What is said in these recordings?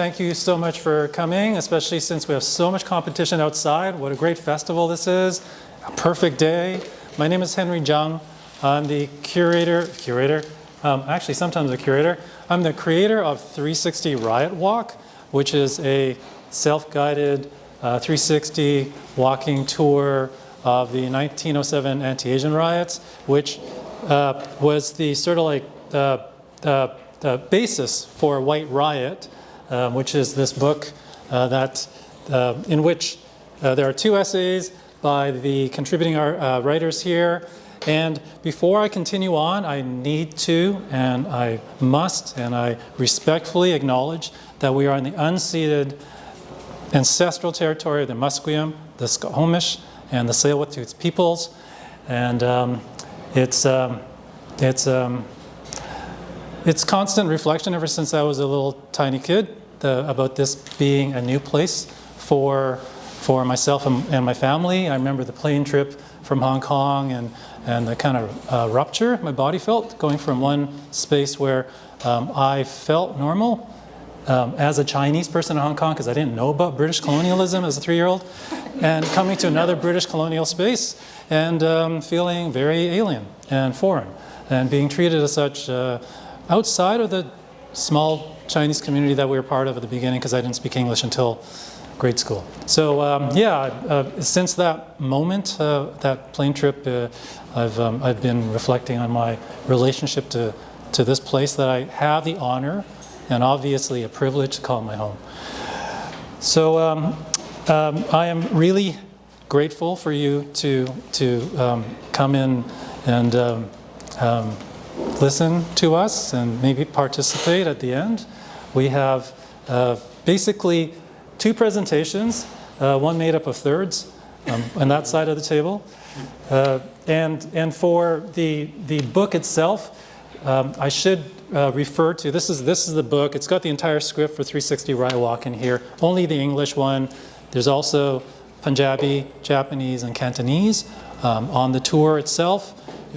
Thank you so much for coming, especially since we have so much competition outside. What a great festival this is. A perfect day. My name is Henry Tsang. I'm the actually sometimes a curator. I'm the creator of 360 Riot Walk, which is a self-guided 360 walking tour of the 1907 Anti-Asian Riots, which was the sort of like the basis for White Riot, which is this book in which there are 2 essays by the contributing writers here. And before I continue on, I need to, and I must, and I respectfully acknowledge that we are in the unceded ancestral territory of the Musqueam, the Squamish, and the Tsleil-Waututh peoples. And it's constant reflection ever since I was a little tiny kid about this being a new place for myself and my family. I remember the plane trip from Hong Kong and the kind of rupture my body felt going from one space where I felt normal as a Chinese person in Hong Kong because I didn't know about British colonialism as a 3-year-old, and coming to another British colonial space and feeling very alien and foreign and being treated as such outside of the small Chinese community that we were part of at the beginning, because I didn't speak English until grade school. So since that moment, that plane trip, I've been reflecting on my relationship to this place that I have the honor and obviously a privilege to call my home. So I am really grateful for you to come in and listen to us and maybe participate at the end. We have basically 2 presentations, one made up of thirds on that side of the table. And for the book itself, I should refer to, this is the book. It's got the entire script for 360 Riot Walk in here, only the English one. There's also Punjabi, Japanese, and Cantonese on the tour itself.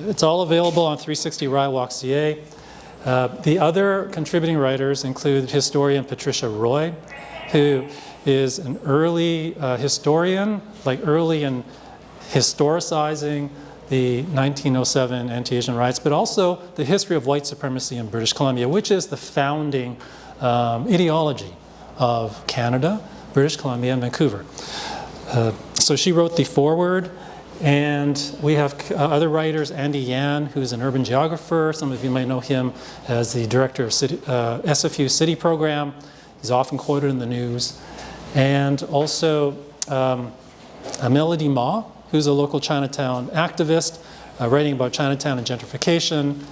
It's all available on 360 Riot Walk.ca. The other contributing writers include historian Patricia Roy, who is an early historian, like early in historicizing the 1907 Anti-Asian Riots, but also the history of white supremacy in British Columbia, which is the founding ideology of Canada, British Columbia, and Vancouver. So she wrote the foreword. And we have other writers, Andy Yan, who's an urban geographer. Some of you might know him as the director of SFU City Program. He's often quoted in the news. And also Melody Ma, who's a local Chinatown activist, writing about Chinatown and gentrification,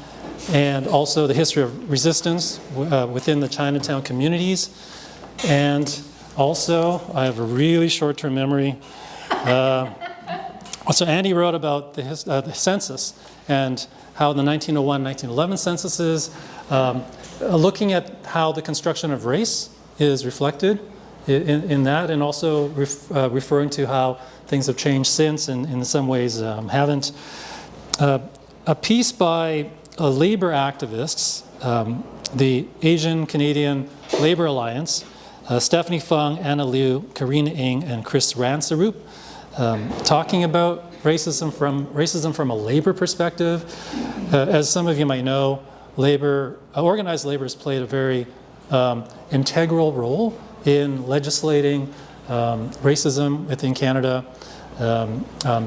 and also the history of resistance within the Chinatown communities. And also, I have a really short-term memory. So Andy wrote about the census and how the 1901-1911 censuses, looking at how the construction of race is reflected in that, and also referring to how things have changed since and in some ways haven't. A piece by labor activists, the Asian Canadian Labor Alliance, Stephanie Fung, Anna Liu, Karina Ng, and Chris Ransarup, talking about racism from a labor perspective. As some of you might know, organized labor has played a very integral role in legislating racism within Canada.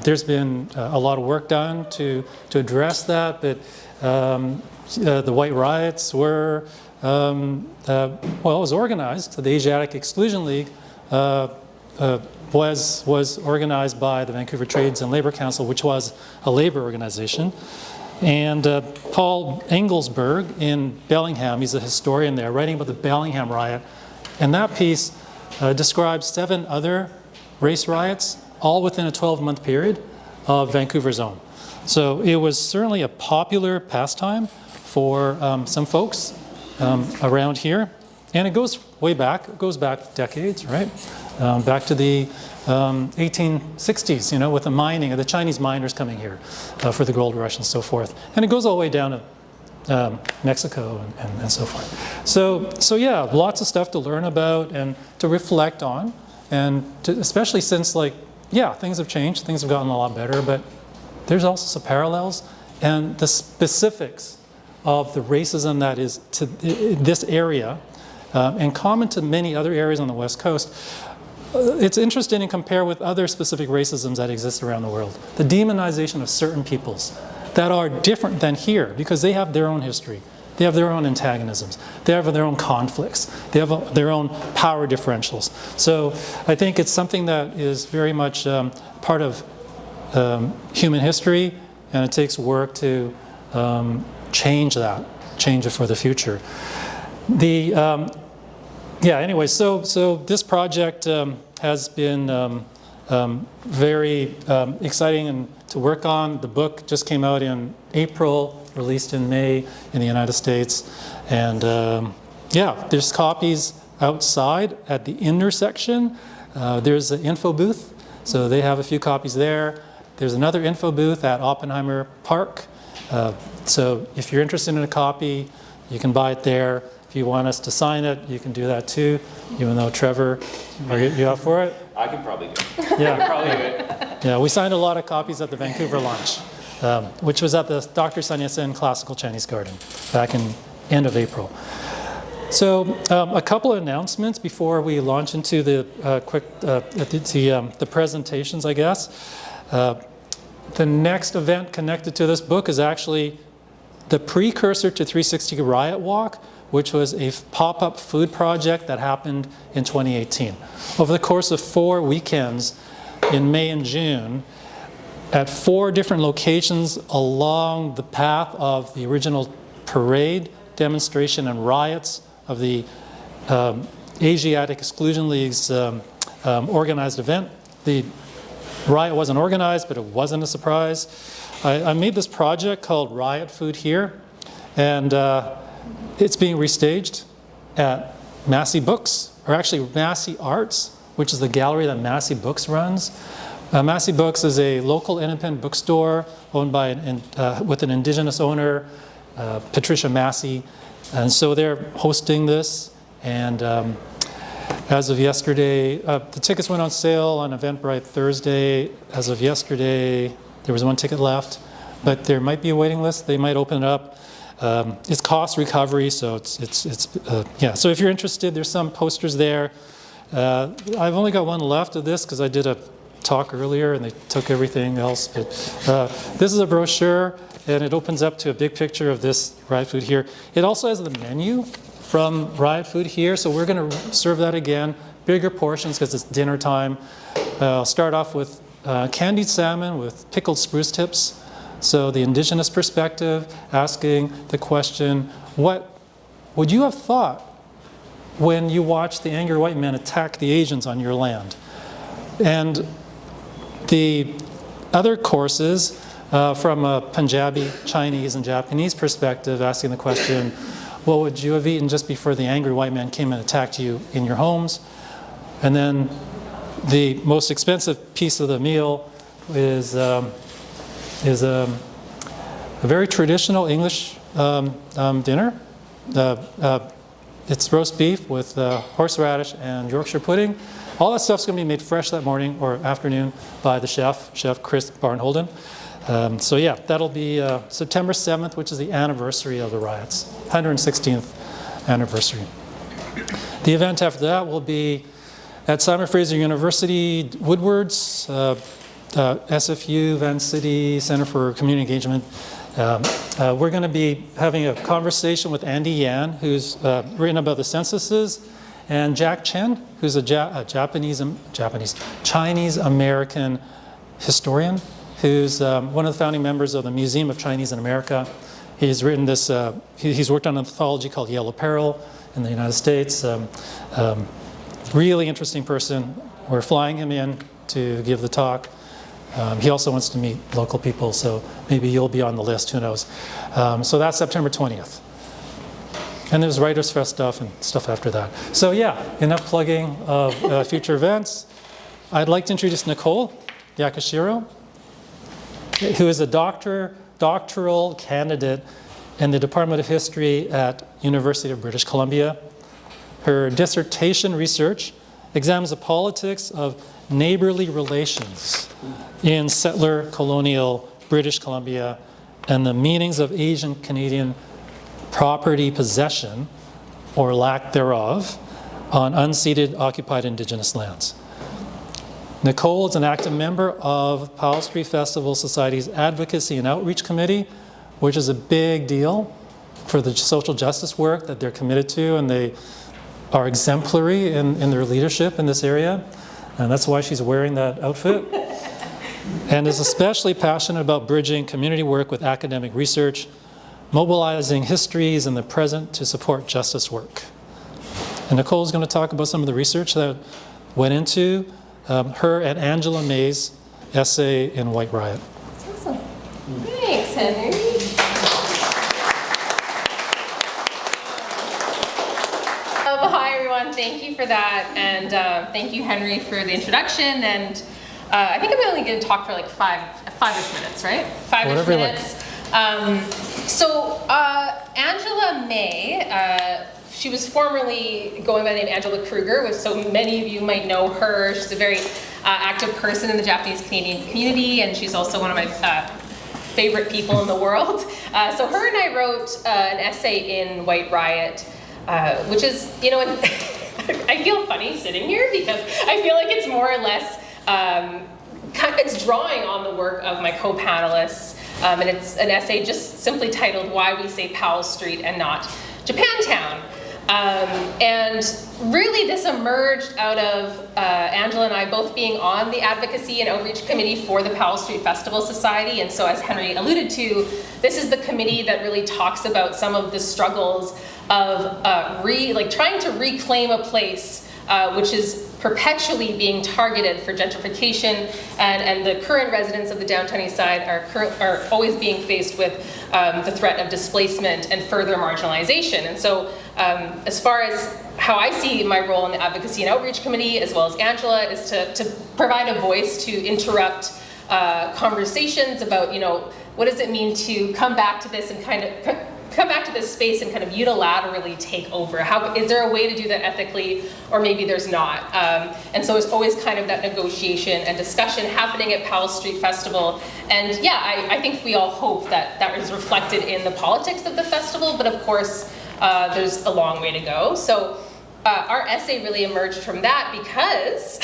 There's been a lot of work done to address that, but the White Riots were, it was organized. The Asiatic Exclusion League was organized by the Vancouver Trades and Labor Council, which was a labor organization. And Paul Engelsberg in Bellingham, he's a historian there, writing about the Bellingham riot. And that piece describes 7 other race riots, all within a 12-month period of Vancouver's own. So it was certainly a popular pastime for some folks around here. And it goes way back. It goes back decades, right? Back to the 1860s, with the mining, the Chinese miners coming here for the gold rush and so forth. And it goes all the way down to Mexico and so forth. So yeah, lots of stuff to learn about and to reflect on, and especially since things have changed, things have gotten a lot better, but there's also some parallels, and the specifics of the racism that is to this area, and common to many other areas on the West Coast. It's interesting to compare with other specific racisms that exist around the world. The demonization of certain peoples that are different than here because they have their own history. They have their own antagonisms. They have their own conflicts. They have their own power differentials. So I think it's something that is very much part of human history, and it takes work to change it for the future. Anyway, so this project has been very exciting and to work on. The book just came out in April, released in May in the United States. And there's copies outside at the intersection. There's an info booth, so they have a few copies there. There's another info booth at Oppenheimer Park. So if you're interested in a copy, you can buy it there. If you want us to sign it, you can do that too, even though Trevor, are you up for it? I can probably do it. Yeah. I can probably do it. Yeah, we signed a lot of copies at the Vancouver launch, which was at the Dr. Sun Yat-sen Classical Chinese Garden back in end of April. So a couple of announcements before we launch into the the presentations, I guess. The next event connected to this book is actually the precursor to 360 Riot Walk, which was a pop-up food project that happened in 2018. Over the course of 4 weekends in May and June, at 4 different locations along the path of the original parade, demonstration, and riots of the Asiatic Exclusion League's organized event. The riot wasn't organized, but it wasn't a surprise. I made this project called Riot Food Here, and it's being restaged at Massey Books, or actually Massey Arts, which is the gallery that Massey Books runs. Massey Books is a local independent bookstore owned by with an indigenous owner, Patricia Massey, and so they're hosting this. And as of yesterday, the tickets went on sale on Eventbrite Thursday. As of yesterday, there was 1 ticket left, but there might be a waiting list. They might open it up. It's cost recovery, so yeah. So if you're interested, there's some posters there. I've only got one left of this because I did a talk earlier and they took everything else. But this is a brochure, and it opens up to a big picture of this Riot Food Here. It also has the menu from Riot Food Here, so we're going to serve that again, bigger portions because it's dinner time. I'll start off with candied salmon with pickled spruce tips. So the indigenous perspective, asking the question, what would you have thought when you watched the angry white men attack the Asians on your land? And the other courses from a Punjabi, Chinese, and Japanese perspective, asking the question, what would you have eaten just before the angry white men came and attacked you in your homes? And then the most expensive piece of the meal is a very traditional English dinner. It's roast beef with horseradish and Yorkshire pudding. All that stuff's going to be made fresh that morning or afternoon by the chef Chris Barnholden. So yeah, that'll be September 7th, which is the anniversary of the riots, 116th anniversary. The event after that will be at Simon Fraser University, Woodward's, SFU, Van City Center for Community Engagement. We're going to be having a conversation with Andy Yan, who's written about the censuses, and Jack Chen, who's a Chinese-American historian, who's one of the founding members of the Museum of Chinese in America. He's written this, he's worked on an anthology called Yellow Peril in the United States. Really interesting person. We're flying him in to give the talk. He also wants to meet local people, so maybe you'll be on the list, who knows. So that's September 20th. And there's Writers' Fest stuff and stuff after that. So yeah, enough plugging of future events. I'd like to introduce Nicole Yakashiro, who is a doctoral candidate in the Department of History at University of British Columbia. Her dissertation research examines the politics of neighborly relations in settler colonial British Columbia and the meanings of Asian Canadian property possession, or lack thereof, on unceded occupied Indigenous lands. Nicole is an active member of Powell Street Festival Society's Advocacy and Outreach Committee, which is a big deal for the social justice work that they're committed to, and they are exemplary in their leadership in this area, and that's why she's wearing that outfit. And is especially passionate about bridging community work with academic research, mobilizing histories in the present to support justice work. And Nicole's going to talk about some of the research that went into her and Angela May's essay in White Riot. That's awesome. Thanks, Henry. Hi, everyone. Thank you for that. And thank you, Henry, for the introduction. And I think I'm only going to talk for like five-ish minutes, right? Five-ish minutes. Angela May, she was formerly going by the name Angela Kruger, which so many of you might know her. She's a very active person in the Japanese Canadian community, and she's also one of my favorite people in the world. So her and I wrote an essay in White Riot, which is, you know, I feel funny sitting here because I feel like it's more or less, it's drawing on the work of my co-panelists, and it's an essay just simply titled Why We Say Powell Street and Not Japantown. And really this emerged out of Angela and I both being on the Advocacy and Outreach Committee for the Powell Street Festival Society. And so as Henry alluded to, this is the committee that really talks about some of the struggles of trying to reclaim a place which is perpetually being targeted for gentrification, and the current residents of the Downtown Eastside are always being faced with the threat of displacement and further marginalization. And so as far as how I see my role in the Advocacy and Outreach Committee, as well as Angela, is to provide a voice to interrupt conversations about, you know, what does it mean to come back to this and come back to this space and kind of unilaterally take over? Is there a way to do that ethically, or maybe there's not? And so it's always kind of that negotiation and discussion happening at Powell Street Festival. And yeah, I think we all hope that that is reflected in the politics of the festival, but of course, there's a long way to go. So our essay really emerged from that because,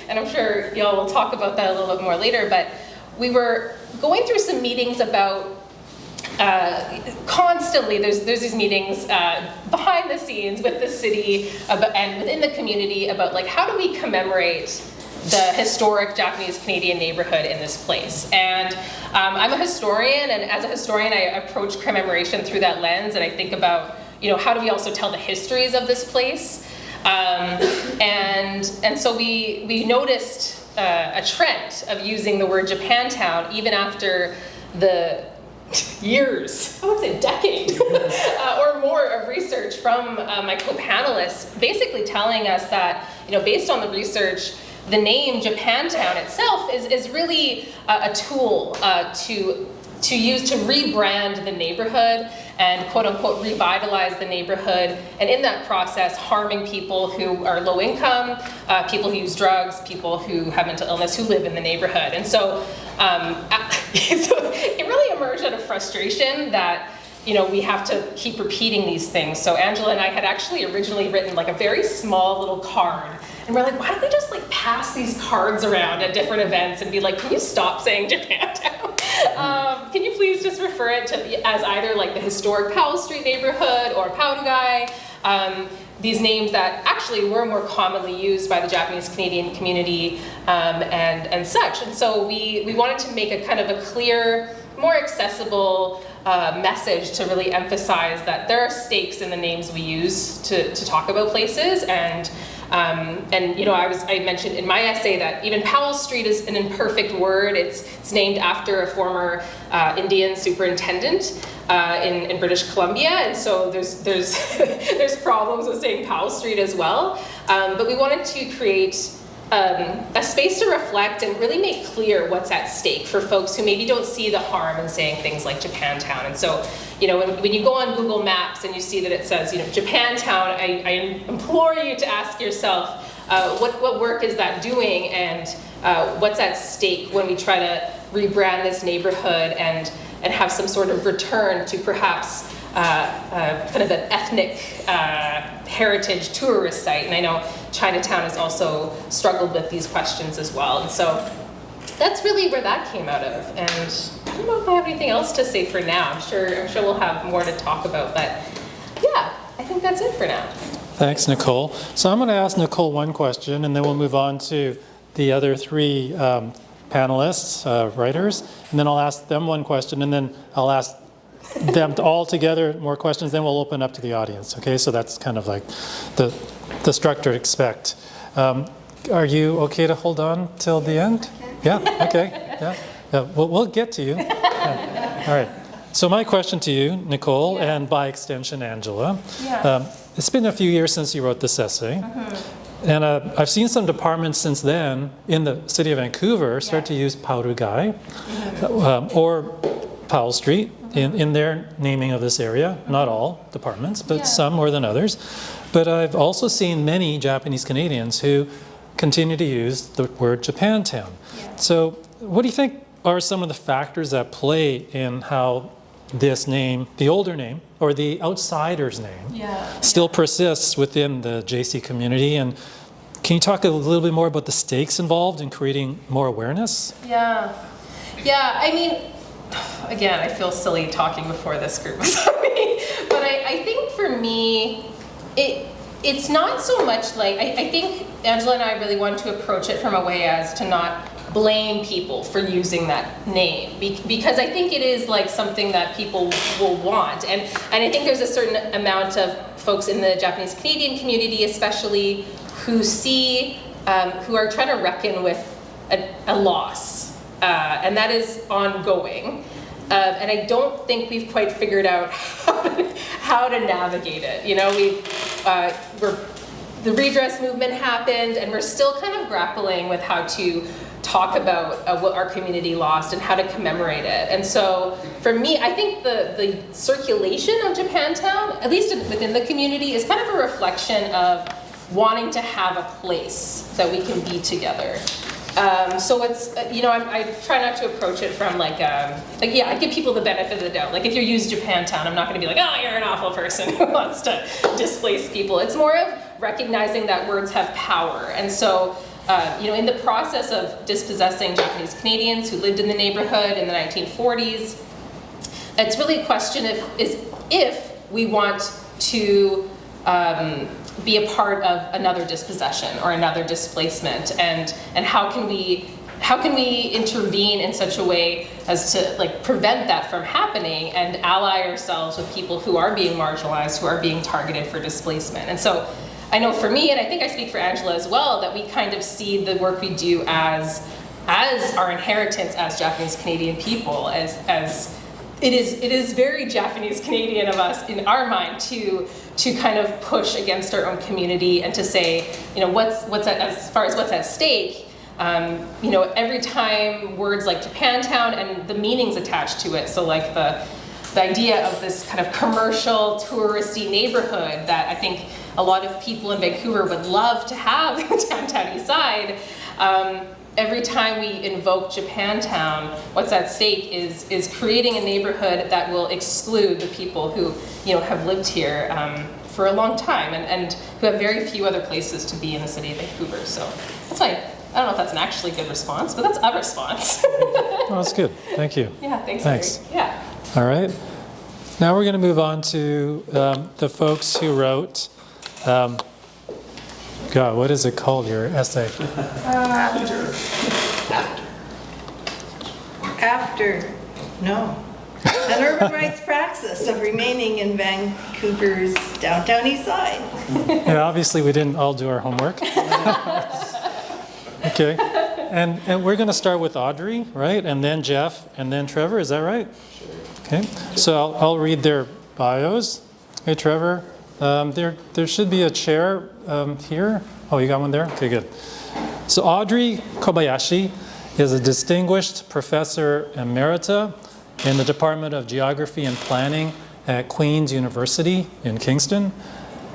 and I'm sure y'all will talk about that a little bit more later, but we were going through some meetings about constantly, there's these meetings behind the scenes with the city and within the community about like, how do we commemorate the historic Japanese Canadian neighborhood in this place? And I'm a historian, and as a historian I approach commemoration through that lens, and I think about, you know, how do we also tell the histories of this place? And so we noticed a trend of using the word Japantown even after the years, I would say decade or more of research from my co-panelists, basically telling us that, you know, based on the research, the name Japantown itself is really a tool to use to rebrand the neighborhood and quote unquote revitalize the neighborhood, and in that process harming people who are low income, people who use drugs, people who have mental illness who live in the neighborhood. And so, so it really emerged out of frustration that, you know, we have to keep repeating these things. So Angela and I had actually originally written like a very small little card, and we're like, why don't we just like pass these cards around at different events and be like, can you stop saying Japantown? Can you please just refer it to as either like the historic Powell Street neighborhood or Paungai? These names that actually were more commonly used by the Japanese Canadian community and such. And so we wanted to make a kind of a clear, more accessible message to really emphasize that there are stakes in the names we use to talk about places. And you know, I mentioned in my essay that even Powell Street is an imperfect word. It's named after a former Indian superintendent in British Columbia, and so there's problems with saying Powell Street as well. But we wanted to create a space to reflect and really make clear what's at stake for folks who maybe don't see the harm in saying things like Japantown. And so, when you go on Google Maps and you see that it says, Japantown, I implore you to ask yourself, what work is that doing, and what's at stake when we try to rebrand this neighborhood and have some sort of return to perhaps kind of an ethnic heritage tourist site. And I know Chinatown has also struggled with these questions as well. And so that's really where that came out of. And I don't know if I have anything else to say for now. I'm sure we'll have more to talk about. But yeah, I think that's it for now. Thanks, Nicole. So I'm going to ask Nicole one question, and then we'll move on to the other three panelists, writers, and then I'll ask them one question, and then I'll ask them all together more questions, then we'll open up to the audience, okay? So that's kind of like the structure to expect. Are you okay to hold on till the end? Yeah, okay, yeah. We'll get to you. Yeah. All right. So my question to you, Nicole, and by extension, Angela. Yeah. It's been a few years since you wrote this essay. And I've seen some departments since then in the city of Vancouver start to use Paurugai or Powell Street in their naming of this area. Not all departments, but some more than others. But I've also seen many Japanese Canadians who continue to use the word Japantown. So what do you think are some of the factors that play in how this name, the older name, or the outsider's name, still persists within the JC community? And can you talk a little bit more about the stakes involved in creating more awareness? Yeah, I mean, again, I feel silly talking before this group was on me, but I think for me, it's not so much like, I think Angela and I really want to approach it from a way as to not blame people for using that name, because I think it is like something that people will want, and I think there's a certain amount of folks in the Japanese Canadian community especially who see, who are trying to reckon with a loss, and that is ongoing, and I don't think we've quite figured out how to navigate it. The redress movement happened, and we're still kind of grappling with how to talk about what our community lost and how to commemorate it. And so for me, I think the circulation of Japantown, at least within the community, is kind of a reflection of wanting to have a place that we can be together. So it's, I try not to approach it from I give people the benefit of the doubt. Like if you use Japantown, I'm not gonna be like, oh, you're an awful person who wants to displace people. It's more of recognizing that words have power. And so, in the process of dispossessing Japanese Canadians who lived in the neighborhood in the 1940s, it's really a question if we want to be a part of another dispossession or another displacement, and how can we intervene in such a way as to prevent that from happening and ally ourselves with people who are being marginalized, who are being targeted for displacement. And so I know for me, and I think I speak for Angela as well, that we kind of see the work we do as our inheritance as Japanese Canadian people, as it is very Japanese Canadian of us in our mind to kind of push against our own community and to say, as far as what's at stake, every time words like Japantown and the meanings attached to it, so like the idea of this kind of commercial touristy neighborhood that I think a lot of people in Vancouver would love to have in Downtown Eastside. Every time we invoke Japantown, what's at stake is creating a neighborhood that will exclude the people who have lived here for a long time and who have very few other places to be in the city of Vancouver. So that's why I don't know if that's an actually good response, but that's a response. Oh, that's good. Thank you. Yeah, thanks. Thanks. Harry. Yeah. All right. Now we're going to move on to the folks who wrote. God, what is it called, your essay? After. No. An urban rights praxis of remaining in Vancouver's Downtown Eastside. Yeah, obviously we didn't all do our homework. Okay. And we're going to start with Audrey, right? And then Jeff, and then Trevor, is that right? Sure. Okay. So I'll read their bios. Hey, Trevor. There should be a chair here. Oh, you got one there? Okay, good. So Audrey Kobayashi is a distinguished professor emerita in the Department of Geography and Planning at Queen's University in Kingston.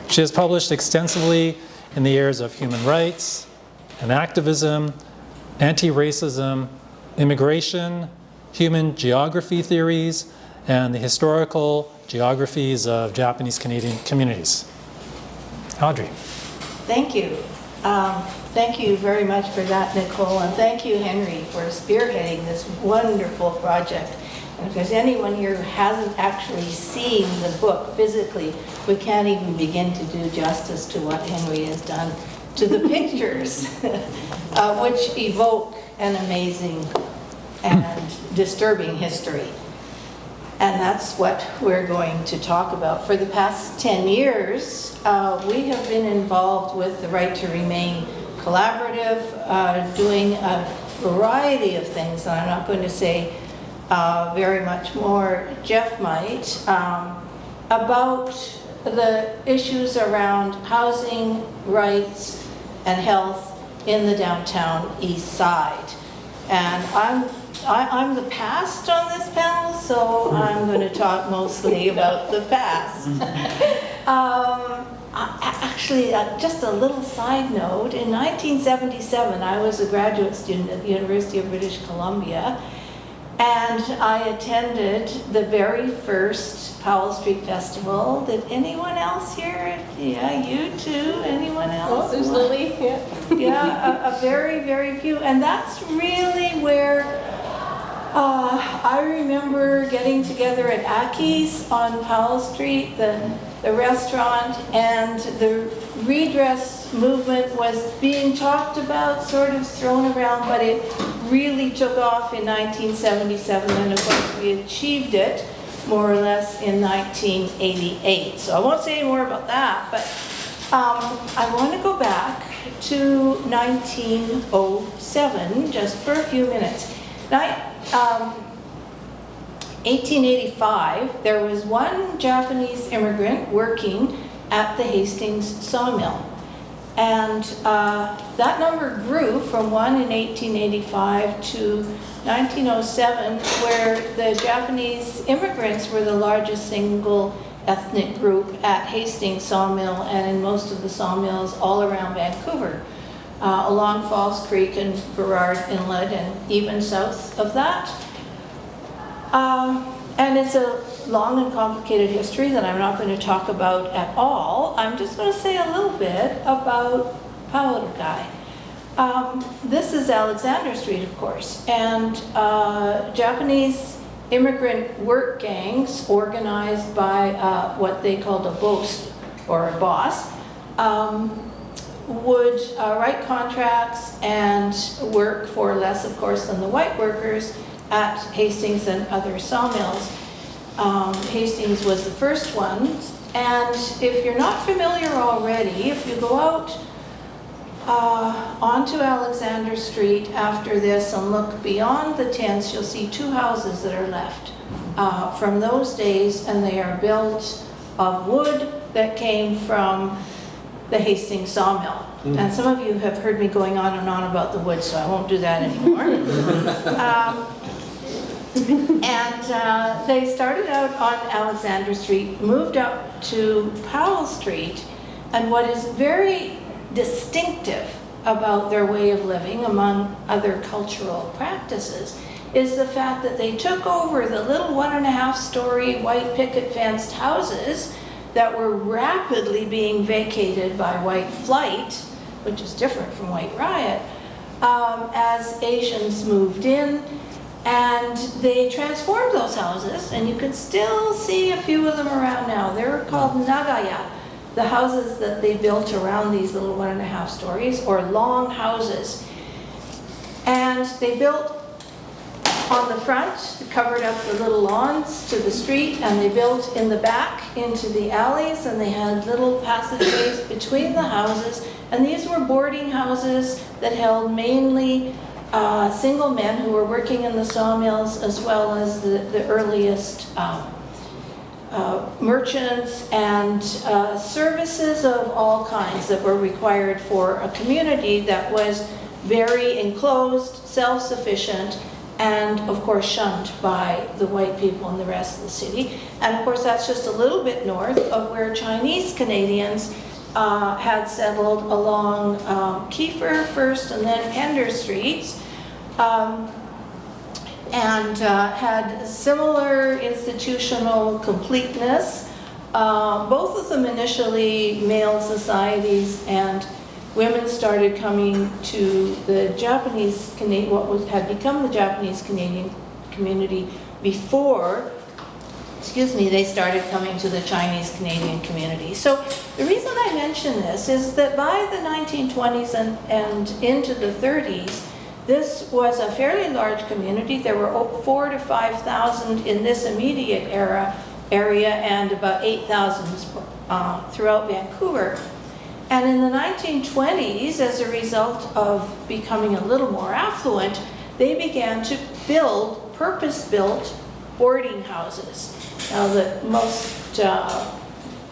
She has published extensively in the areas of human rights and activism, anti-racism, immigration, human geography theories, and the historical geographies of Japanese Canadian communities. Audrey. Thank you. Thank you very much for that, Nicole, and thank you, Henry, for spearheading this wonderful project. And if there's anyone here who hasn't actually seen the book physically, we can't even begin to do justice to what Henry has done to the pictures, which evoke an amazing and disturbing history. And that's what we're going to talk about. For the past 10 years, we have been involved with the Right to Remain Collaborative, doing a variety of things, and I'm not going to say very much more. Jeff might, about the issues around housing, rights, and health in the Downtown Eastside. And I'm the past on this panel, so I'm going to talk mostly about the past. Actually, just a little side note, in 1977, I was a graduate student at the University of British Columbia, and I attended the very first Powell Street Festival. Did anyone else here? Yeah, you too. Anyone else? Oh, there's Lily. Yeah. Yeah, a very, very few. And that's really where I remember getting together at Aki's on Powell Street, the restaurant, and the redress movement was being talked about, sort of thrown around, but it really took off in 1977, and of course we achieved it more or less in 1988. So I won't say any more about that, but I want to go back to 1907 just for a few minutes. 1885, there was one Japanese immigrant working at the Hastings sawmill. And that number grew from one in 1885 to 1907, where the Japanese immigrants were the largest single ethnic group at Hastings sawmill and in most of the sawmills all around Vancouver, along Falls Creek and Burrard Inlet and even south of that. And it's a long and complicated history that I'm not going to talk about at all. I'm just going to say a little bit about Powell Guy. This is Alexander Street, of course, and Japanese immigrant work gangs organized by what they called a boss, or a boss, would write contracts and work for less, of course, than the white workers at Hastings and other sawmills. Hastings was the first one, and if you're not familiar already, if you go out onto Alexander Street after this and look beyond the tents, you'll see two houses that are left from those days, and they are built of wood that came from the Hastings sawmill. And some of you have heard me going on and on about the wood, so I won't do that anymore. And they started out on Alexander Street, moved up to Powell Street, and what is very distinctive about their way of living, among other cultural practices, is the fact that they took over the little 1.5-story white picket fenced houses that were rapidly being vacated by white flight, which is different from White Riot, as Asians moved in. And they transformed those houses, and you can still see a few of them around now. They're called nagaya, the houses that they built around these little 1.5 stories, or long houses. And they built on the front, covered up the little lawns to the street, and they built in the back into the alleys, and they had little passageways between the houses. And these were boarding houses that held mainly single men who were working in the sawmills, as well as the earliest merchants and services of all kinds that were required for a community that was very enclosed, self-sufficient, and of course shunned by the white people in the rest of the city. And of course that's just a little bit north of where Chinese Canadians had settled along Kiefer first and then Pender Streets, and had similar institutional completeness. Both of them initially male societies, and women started coming to the Japanese Canadian, had become the Japanese Canadian community before, they started coming to the Chinese Canadian community. So the reason I mention this is that by the 1920s and into the 30s, this was a fairly large community. There were 4,000 to 5,000 in this immediate area and about 8,000 throughout Vancouver. And in the 1920s, as a result of becoming a little more affluent, they began to build purpose-built boarding houses. Now, the most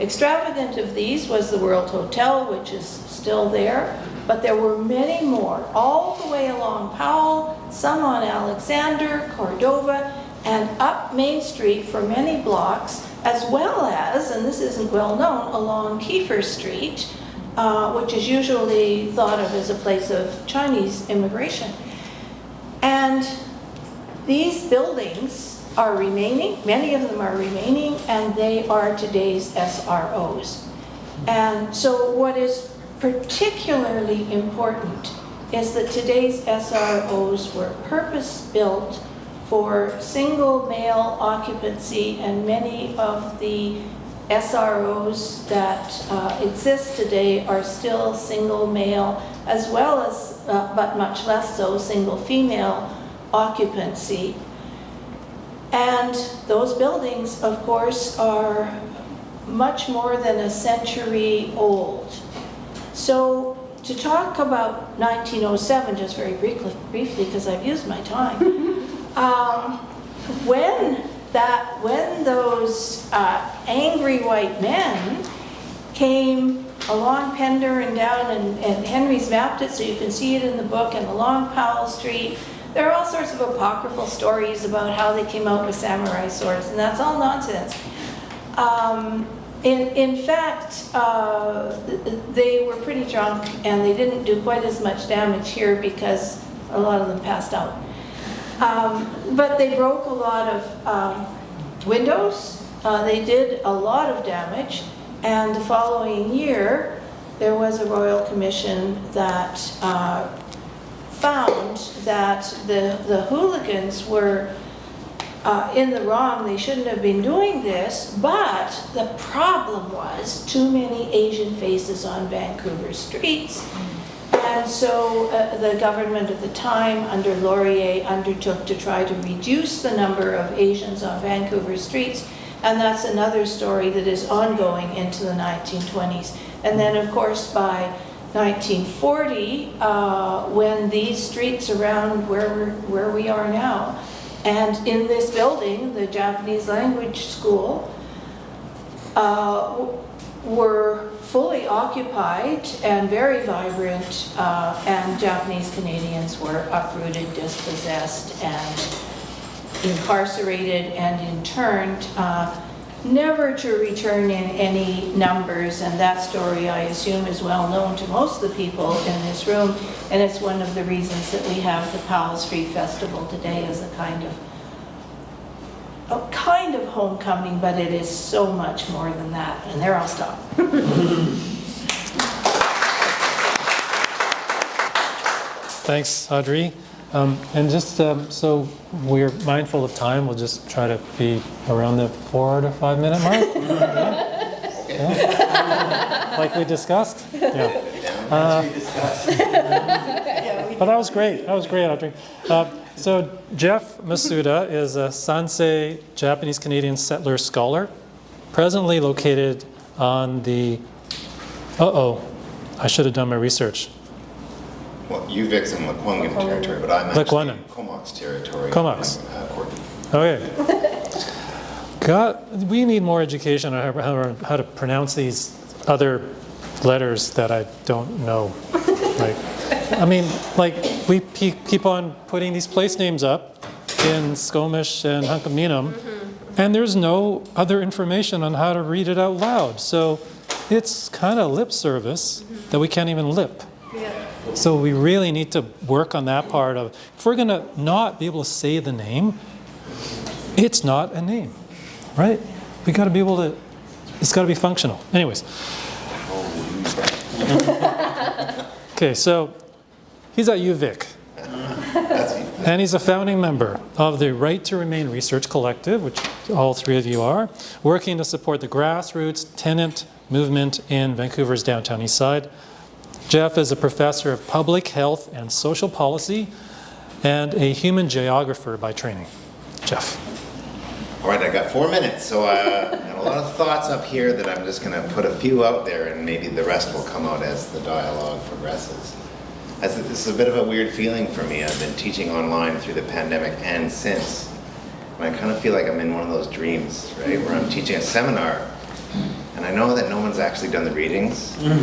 extravagant of these was the World Hotel, which is still there, but there were many more, all the way along Powell, some on Alexander, Cordova, and up Main Street for many blocks, as well as, and this isn't well known, along Kiefer Street, which is usually thought of as a place of Chinese immigration. And these buildings are remaining, many of them are remaining, and they are today's SROs. And so what is particularly important is that today's SROs were purpose-built for single male occupancy, and many of the SROs that exist today are still single male, as well as, but much less so, single female occupancy. And those buildings, of course, are much more than a century old. So to talk about 1907, just very briefly, because I've used my time, when those angry white men came along Pender and down, and Henry's mapped it so you can see it in the book, and along Powell Street, there are all sorts of apocryphal stories about how they came out with samurai swords, and that's all nonsense. In fact, they were pretty drunk, and they didn't do quite as much damage here because a lot of them passed out. But they broke a lot of windows. They did a lot of damage, and the following year, there was a royal commission that found that the hooligans were in the wrong. They shouldn't have been doing this, but the problem was too many Asian faces on Vancouver streets. And so the government at the time, under Laurier, undertook to try to reduce the number of Asians on Vancouver streets, and that's another story that is ongoing into the 1920s. And then, of course, by 1940, when these streets around where we are now, and in this building, the Japanese language school, were fully occupied and very vibrant, and Japanese Canadians were uprooted, dispossessed, and incarcerated and interned, never to return in any numbers. And that story, I assume, is well known to most of the people in this room, and it's one of the reasons that we have the Powell Street Festival today as a kind of homecoming, but it is so much more than that. And there I'll stop. Thanks, Audrey. And just so we're mindful of time, we'll just try to be around the 4 to 5 minute mark. Yeah? Like we discussed? Yeah. But that was great. That was great, Audrey. So Jeff Masuda is a Sansei Japanese Canadian settler scholar, presently located on the, I should have done my research. Well, UVic's in Lekwungen territory, but I'm actually in Comox territory. Comox. Okay. God, we need more education on how to pronounce these other letters that I don't know. Like I mean, like, we keep on putting these place names up in Skomish and Hunkaminam, and there's no other information on how to read it out loud. So it's kind of lip service that we can't even lip. So we really need to work on that part of, if we're gonna not be able to say the name, it's not a name, right? We gotta be able to, it's gotta be functional. Anyways. Okay, so he's at UVic. And he's a founding member of the Right to Remain Research Collective, which all three of you are, working to support the grassroots tenant movement in Vancouver's Downtown Eastside. Jeff is a professor of public health and social policy and a human geographer by training. Jeff. All right, I got 4 minutes, so I got a lot of thoughts up here that I'm just going to put a few out there, and maybe the rest will come out as the dialogue progresses. This is a bit of a weird feeling for me. I've been teaching online through the pandemic and since, and I kind of feel like I'm in one of those dreams, right, where I'm teaching a seminar, and I know that no one's actually done the readings. But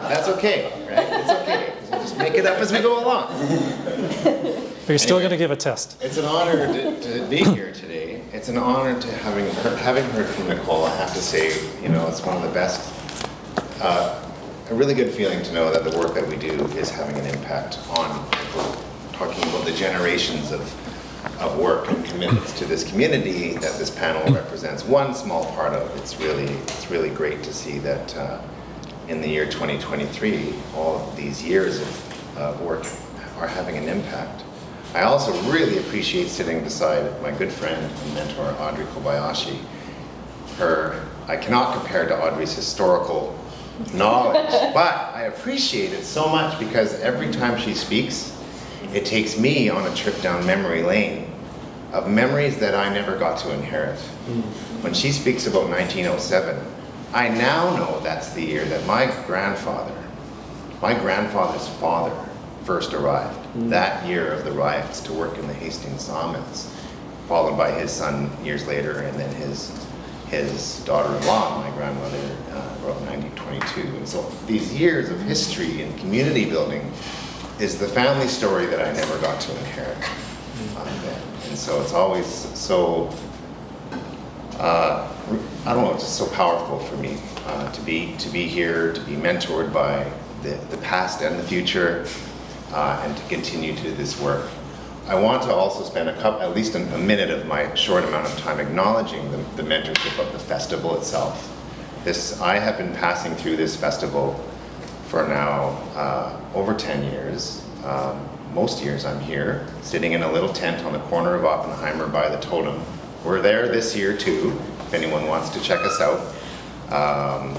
that's okay, right? It's okay, because we'll just make it up as we go along. But you're still going to give a test. It's an honor to be here today. It's an honor to having heard from Nicole. I have to say, you know, it's one of the best, a really good feeling to know that the work that we do is having an impact on people, talking about the generations of work and commitments to this community that this panel represents one small part of. It's really great to see that in the year 2023, all of these years of work are having an impact. I also really appreciate sitting beside my good friend and mentor, Audrey Kobayashi. I cannot compare to Audrey's historical knowledge, but I appreciate it so much because every time she speaks, it takes me on a trip down memory lane of memories that I never got to inherit. When she speaks about 1907, I now know that's the year that my grandfather's father first arrived, that year of the riots, to work in the Hastings sawmills, followed by his son years later, and then his daughter-in-law, my grandmother, grew up in 1922. And so these years of history and community building is the family story that I never got to inherit. And so it's always so, I don't know, it's just so powerful for me to be here, to be mentored by the past and the future, and to continue to do this work. I want to also spend at least a minute of my short amount of time acknowledging the mentorship of the festival itself. I have been passing through this festival for now over 10 years. Most years I'm here, sitting in a little tent on the corner of Oppenheimer by the totem. We're there this year too, if anyone wants to check us out. I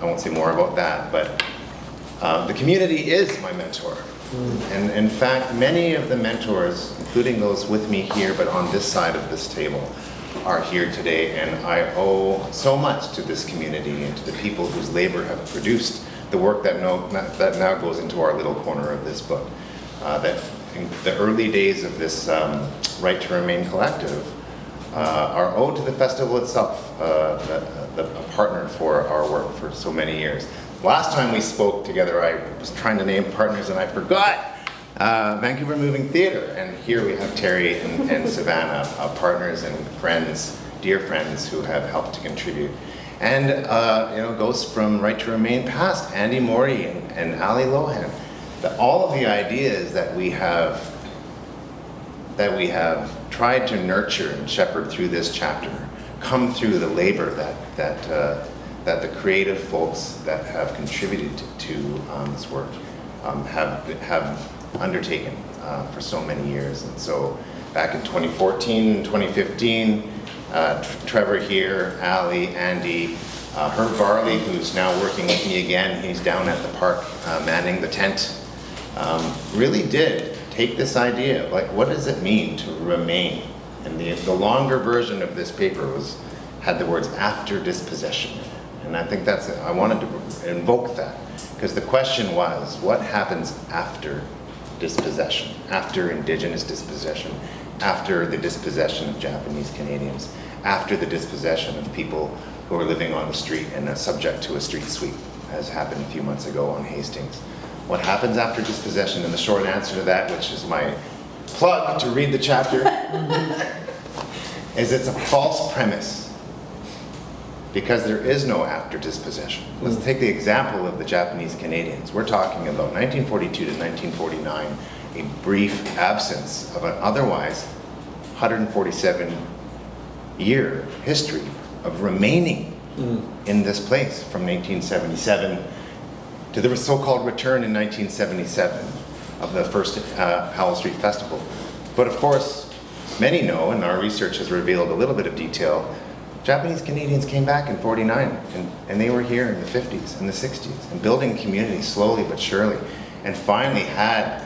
won't say more about that, but the community is my mentor. And in fact, many of the mentors, including those with me here, but on this side of this table, are here today, and I owe so much to this community and to the people whose labor have produced the work that now goes into our little corner of this book. That in the early days of this Right to Remain collective are owed to the festival itself, a partner for our work for so many years. Last time we spoke together, I was trying to name partners and I forgot Vancouver Moving Theatre. And here we have Terry and Savannah, partners and friends, dear friends who have helped to contribute. And ghosts from Right to Remain past, Andy Morey and Ali Lohan. All of the ideas that we have tried to nurture and shepherd through this chapter come through the labor that the creative folks that have contributed to this work have undertaken for so many years. And so back in 2014 and 2015, Trevor here, Ali, Andy, Herb Varley, who's now working with me again, he's down at the park manning the tent, really did take this idea of like, what does it mean to remain? And the longer version of this paper had the words after dispossession in it. And I think I wanted to invoke that, because the question was, what happens after dispossession, after Indigenous dispossession, after the dispossession of Japanese Canadians, after the dispossession of people who are living on the street and are subject to a street sweep? as happened a few months ago on Hastings. What happens after dispossession? And the short answer to that, which is my plug to read the chapter, is it's a false premise. Because there is no after dispossession. Let's take the example of the Japanese Canadians. We're talking about 1942 to 1949, a brief absence of an otherwise 147-year history of remaining in this place from 1977 to the so-called return in 1977 of the first Powell Street Festival. But of course, many know, and our research has revealed a little bit of detail, Japanese Canadians came back in '49, and they were here in the 50s and the 60s, and building community slowly but surely, and finally had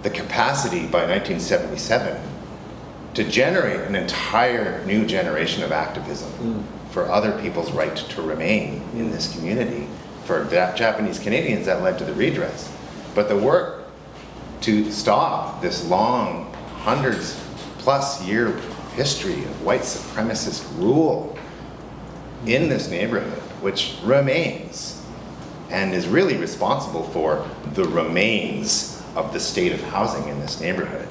the capacity by 1977 to generate an entire new generation of activism for other people's right to remain in this community. For Japanese Canadians, that led to the redress. But the work to stop this long, hundreds plus year history of white supremacist rule in this neighborhood, which remains and is really responsible for the remains of the state of housing in this neighborhood.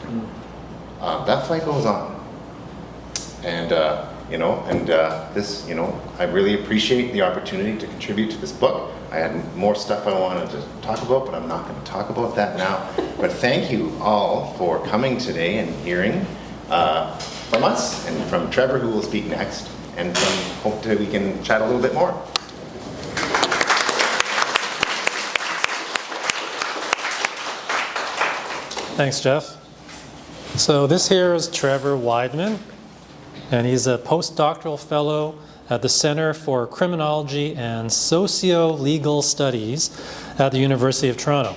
That fight goes on. And, I really appreciate the opportunity to contribute to this book. I had more stuff I wanted to talk about, but I'm not going to talk about that now. But thank you all for coming today and hearing from us, and from Trevor, who will speak next, and hope that we can chat a little bit more. Thanks, Jeff. So this here is Trevor Wideman, and he's a postdoctoral fellow at the Center for Criminology and Socio-Legal Studies at the University of Toronto.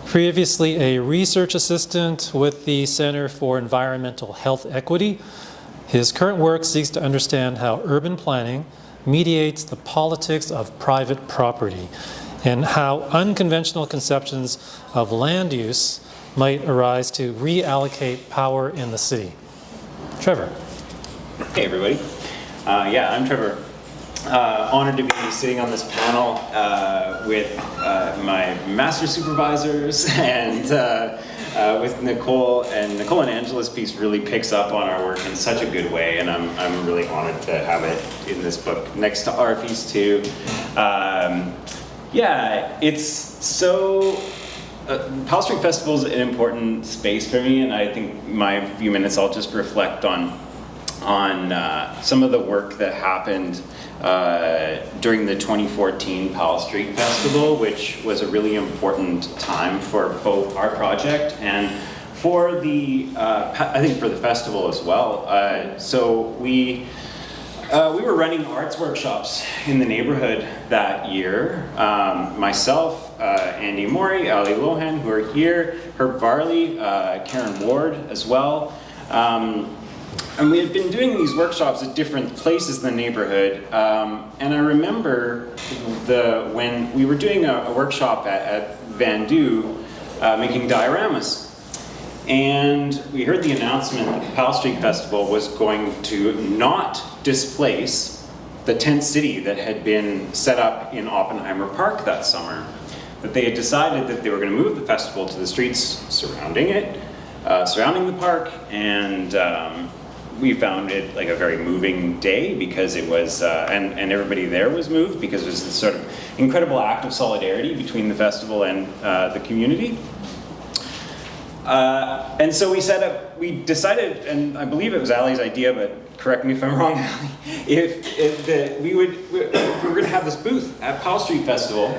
Previously a research assistant with the Center for Environmental Health Equity, his current work seeks to understand how urban planning mediates the politics of private property and how unconventional conceptions of land use might arise to reallocate power in the city. Trevor. Hey everybody. I'm Trevor. Honored to be sitting on this panel with my master supervisors and with Nicole. And Nicole and Angela's piece really picks up on our work in such a good way, and I'm really honored to have it in this book next to our piece too. It's so. Powell Street Festival is an important space for me, and I think my few minutes I'll just reflect on some of the work that happened during the 2014 Powell Street Festival, which was a really important time for both our project and for the, I think for the festival as well. So we were running arts workshops in the neighborhood that year. Myself, Andy Mori, Ali Lohan, who are here, Herb Varley, Karen Ward as well. And we had been doing these workshops at different places in the neighborhood, and I remember when we were doing a workshop at Vandu making dioramas, and we heard the announcement that the Powell Street Festival was going to not displace the tent city that had been set up in Oppenheimer Park that summer, that they had decided that they were going to move the festival to the streets surrounding it, surrounding the park, and we found it like a very moving day because it was, and everybody there was moved because it was this sort of incredible act of solidarity between the festival and the community. And so we decided, and I believe it was Ali's idea, but correct me if I'm wrong, Ali, we were going to have this booth at Powell Street Festival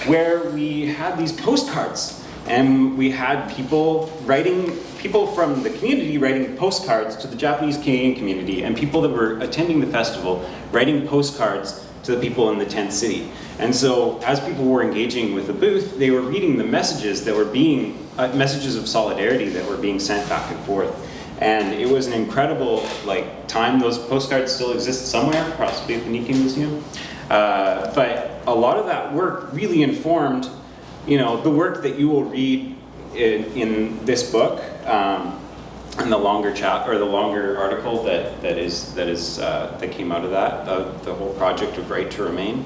where we had these postcards, and we had people from the community writing postcards to the Japanese Canadian community, and people that were attending the festival writing postcards to the people in the tent city. And so as people were engaging with the booth, they were reading the messages that were being, messages of solidarity that were being sent back and forth. And it was an incredible time. Those postcards still exist somewhere, possibly at the Nikkei Museum. But a lot of that work really informed the work that you will read in this book, and the longer the longer article that came out of that, the whole project of Right to Remain.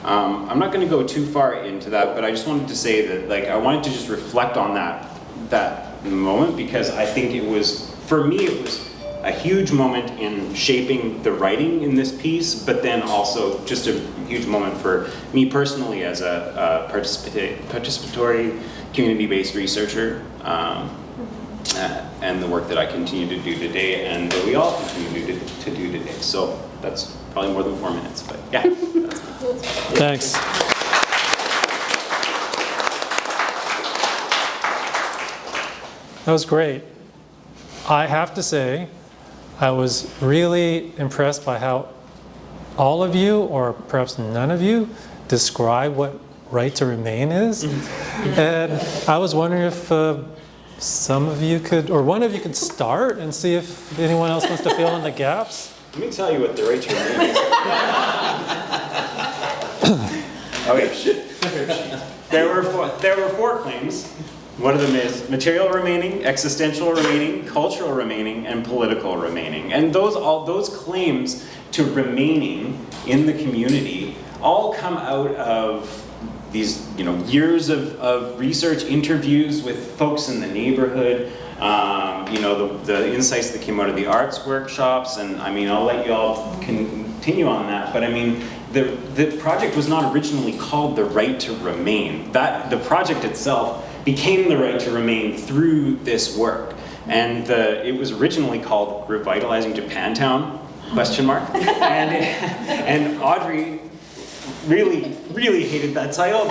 I'm not going to go too far into that, but I just wanted to say that, like, I wanted to just reflect on that moment, because I think it was, for me, it was a huge moment in shaping the writing in this piece, but then also just a huge moment for me personally as a participatory, community-based researcher, and the work that I continue to do today, and that we all continue to do today. So that's probably more than 4 minutes, but yeah. Thanks. That was great. I have to say, I was really impressed by how all of you, or perhaps none of you, describe what right to remain is. And I was wondering if some of you could, or one of you could start and see if anyone else wants to fill in the gaps. Let me tell you what the right to remain is. Okay. There were four claims. One of them is material remaining, existential remaining, cultural remaining, and political remaining. And all those claims to remaining in the community all come out of these, years of research, interviews with folks in the neighborhood, the insights that came out of the arts workshops, and I'll let you all continue on that, but the project was not originally called The Right to Remain. The project itself became The Right to Remain through this work. And it was originally called Revitalizing Japantown, ? And Audrey really, really hated that title,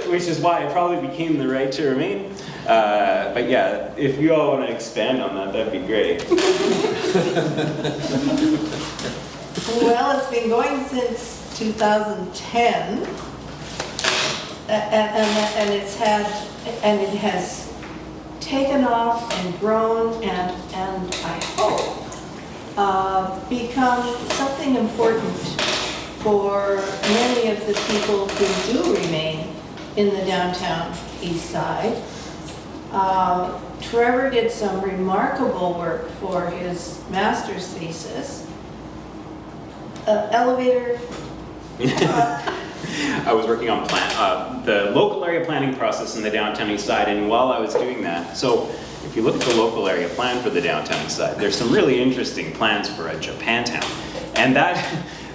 which is why it probably became The Right to Remain. But yeah, if you all want to expand on that, that'd be great. Well, it's been going since 2010, and it has taken off and grown, and I hope become something important for many of the people who do remain in the Downtown Eastside. Trevor did some remarkable work for his master's thesis. Elevator. I was working on the local area planning process in the Downtown Eastside, and while I was doing that, so if you look at the local area plan for the Downtown Eastside, there's some really interesting plans for a Japantown. And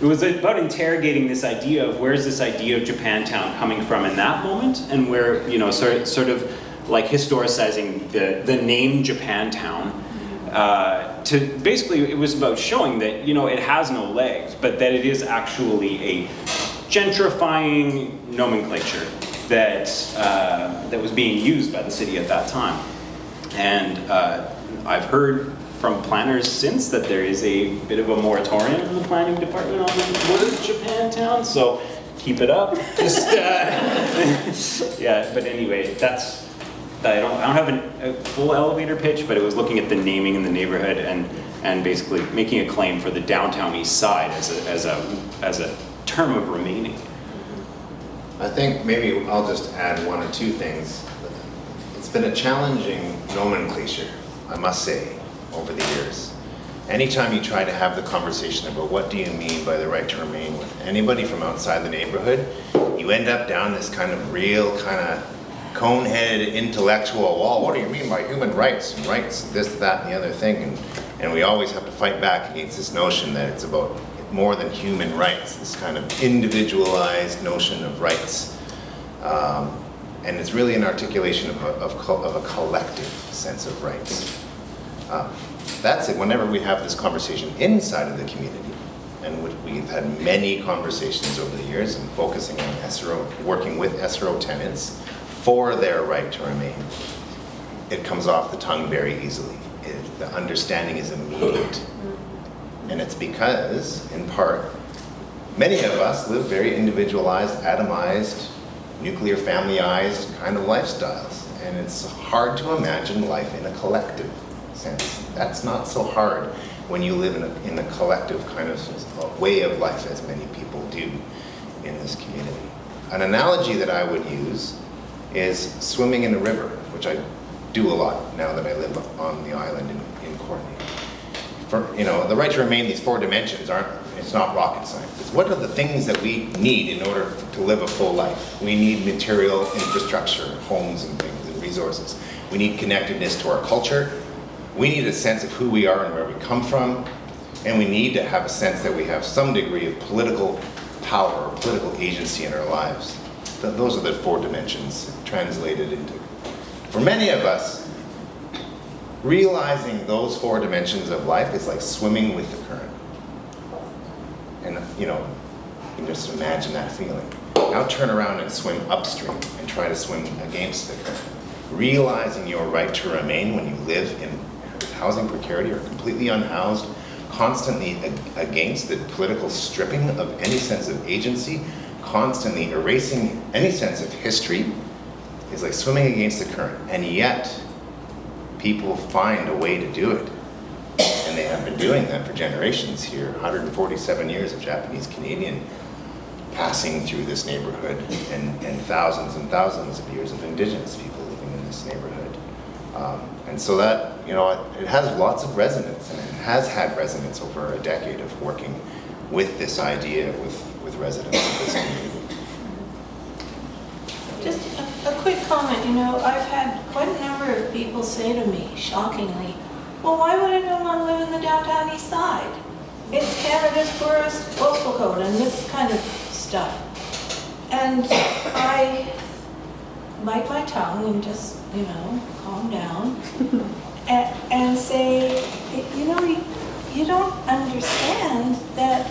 it was about interrogating this idea of where's this idea of Japantown coming from in that moment, and where, sort of like historicizing the name Japantown. Basically, it was about showing that, it has no legs, but that it is actually a gentrifying nomenclature that was being used by the city at that time. And I've heard from planners since that there is a bit of a moratorium in the planning department on the word Japantown, so keep it up. Yeah, but anyway, I don't have a full elevator pitch, but it was looking at the naming in the neighborhood and basically making a claim for the Downtown Eastside as a term of remaining. I think maybe I'll just add one or two things. It's been a challenging nomenclature, I must say, over the years. Anytime you try to have the conversation about what do you mean by the right to remain with anybody from outside the neighborhood, you end up down this kind of cone-headed intellectual wall. What do you mean by human rights? And rights, this, that, and the other thing. And we always have to fight back against this notion that it's about more than human rights, this kind of individualized notion of rights. And it's really an articulation of a collective sense of rights. That's it. Whenever we have this conversation inside of the community, and we've had many conversations over the years and focusing on SRO, working with SRO tenants for their right to remain, it comes off the tongue very easily. The understanding is immediate. And it's because, in part, many of us live very individualized, atomized, nuclear familyized kind of lifestyles. And it's hard to imagine life in a collective sense. That's not so hard when you live in a collective kind of way of life, as many people do in this community. An analogy that I would use is swimming in a river, which I do a lot now that I live on the island in Courtenay. the right to remain, these 4 dimensions it's not rocket science. It's what are the things that we need in order to live a full life? We need material infrastructure, homes and things and resources. We need connectedness to our culture. We need a sense of who we are and where we come from. And we need to have a sense that we have some degree of political power or political agency in our lives. Those are the 4 dimensions translated into. For many of us, realizing those 4 dimensions of life is like swimming with the current. And you can just imagine that feeling. Now turn around and swim upstream and try to swim against the current. Realizing your right to remain when you live in housing precarity or completely unhoused, constantly against the political stripping of any sense of agency, constantly erasing any sense of history, is like swimming against the current. And yet, people find a way to do it. And they have been doing that for generations here. 147 years of Japanese Canadian passing through this neighborhood, and thousands of years of Indigenous people living in this neighborhood. And so that, it has lots of resonance, and it has had resonance over a decade of working with this idea with residents of this community. Just a quick comment, I've had quite a number of people say to me, shockingly, well, why would anyone live in the Downtown Eastside? It's Canada's poorest postal code and this kind of stuff. And I bite my tongue and just, calm down and say, you don't understand that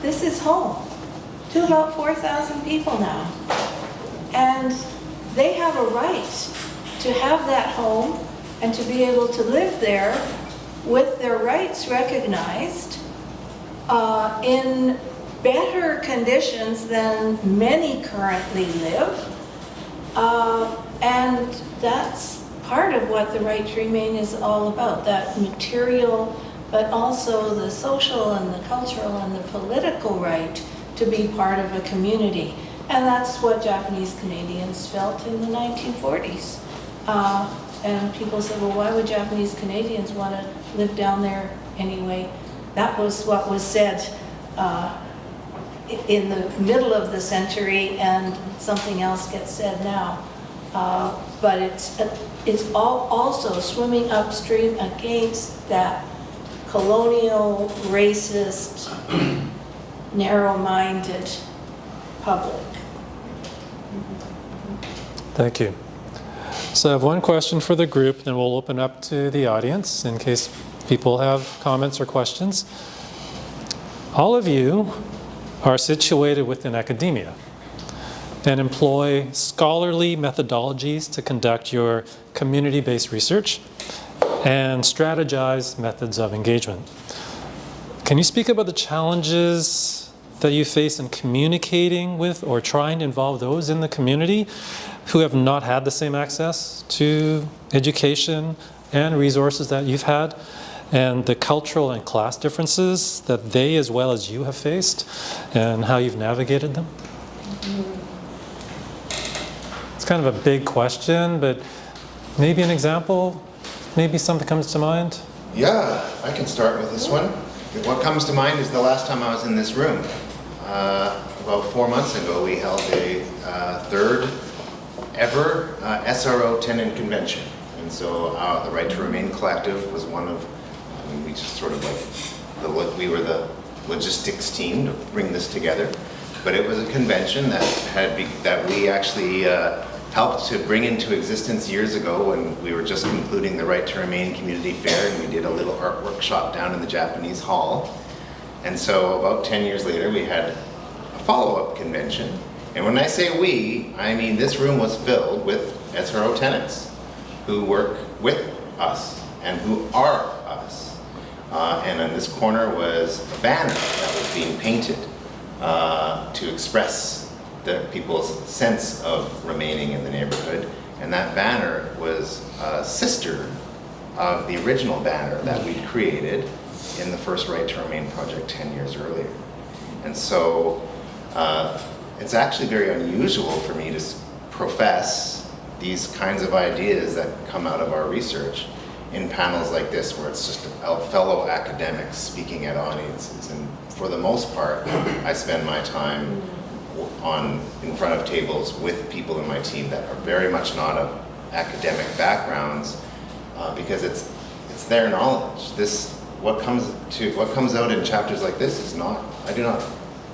this is home to about 4,000 people now. And they have a right to have that home and to be able to live there with their rights recognized in better conditions than many currently live. And that's part of what the right to remain is all about, that material, but also the social and the cultural and the political right to be part of a community. And that's what Japanese Canadians felt in the 1940s. And people said, well, why would Japanese Canadians want to live down there anyway? That was what was said in the middle of the century, and something else gets said now. But it's all also swimming upstream against that colonial, racist, narrow-minded public. Thank you. So I have one question for the group, then we'll open up to the audience in case people have comments or questions. All of you are situated within academia and employ scholarly methodologies to conduct your community-based research and strategize methods of engagement. Can you speak about the challenges that you face in communicating with or trying to involve those in the community who have not had the same access to education and resources that you've had, and the cultural and class differences that they as well as you have faced, and how you've navigated them? It's kind of a big question, but maybe an example, maybe something comes to mind? Yeah, I can start with this one. What comes to mind is the last time I was in this room. About 4 months ago, we held a third ever SRO tenant convention. And so the Right to Remain Collective was one of, we just sort of we were the logistics team to bring this together. But it was a convention that we actually helped to bring into existence years ago when we were just concluding the Right to Remain Community Fair, and we did a little art workshop down in the Japanese Hall. And so about 10 years later, we had a follow-up convention. And when I say we, I mean this room was filled with SRO tenants who work with us and who are us. And in this corner was a banner that was being painted to express the people's sense of remaining in the neighborhood. And that banner was a sister of the original banner that we'd created in the first Right to Remain project 10 years earlier. And so it's actually very unusual for me to profess these kinds of ideas that come out of our research in panels like this where it's just fellow academics speaking at audiences. And for the most part, I spend my time in front of tables with people in my team that are very much not of academic backgrounds, because it's their knowledge. What comes out in chapters like this is not, I do not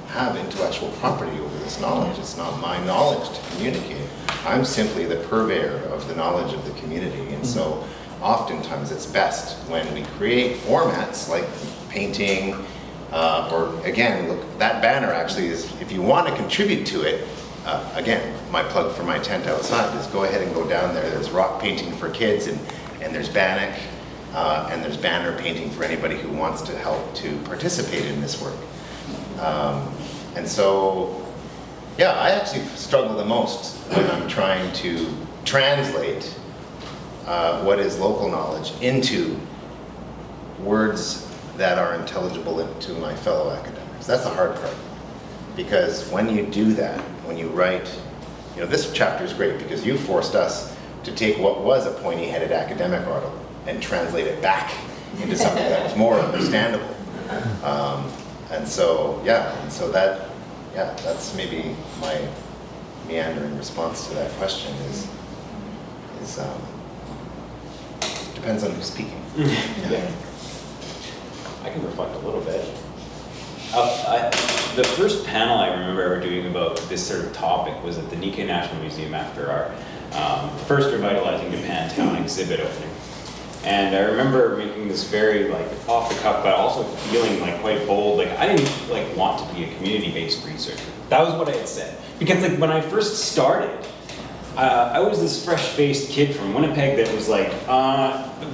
have intellectual property over this knowledge. It's not my knowledge to communicate. I'm simply the purveyor of the knowledge of the community. And so oftentimes it's best when we create formats like painting, or again, look, that banner actually is, if you want to contribute to it, again, my plug for my tent outside is go ahead and go down there. There's rock painting for kids, and there's bannock, and there's banner painting for anybody who wants to help to participate in this work. And so, yeah, I actually struggle the most when I'm trying to translate what is local knowledge into words that are intelligible to my fellow academics. That's the hard part. Because when you do that, when you write, this chapter is great because you forced us to take what was a pointy-headed academic article and translate it back into something that was more understandable. And so that's maybe my meandering response to that question is depends on who's speaking. Yeah. I can reflect a little bit. The first panel I remember ever doing about this sort of topic was at the Nikkei National Museum after our first Revitalizing Japantown exhibit opening. And I remember making this very off the cuff, but also feeling quite bold. I didn't want to be a community-based researcher. That was what I had said. Because when I first started, I was this fresh-faced kid from Winnipeg that was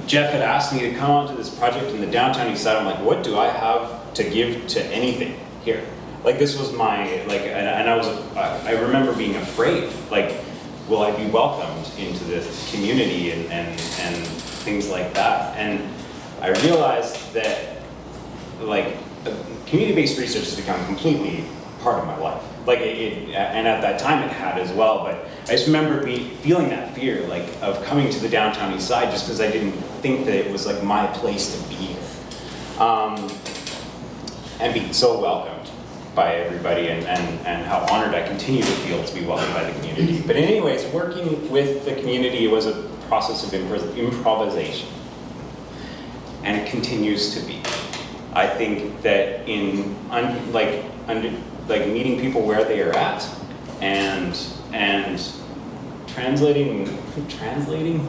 Jeff had asked me to come onto this project in the Downtown Eastside. I'm like, what do I have to give to anything here? This was my, and I remember being afraid, will I be welcomed into this community and things like that? And I realized that community-based research has become completely part of my life. And at that time it had as well, but I just remember feeling that fear, of coming to the Downtown Eastside just because I didn't think that it was my place to be here. And being so welcomed by everybody and how honored I continue to feel to be welcomed by the community. But anyways, working with the community was a process of improvisation. And it continues to be. I think that in meeting people where they are at and translating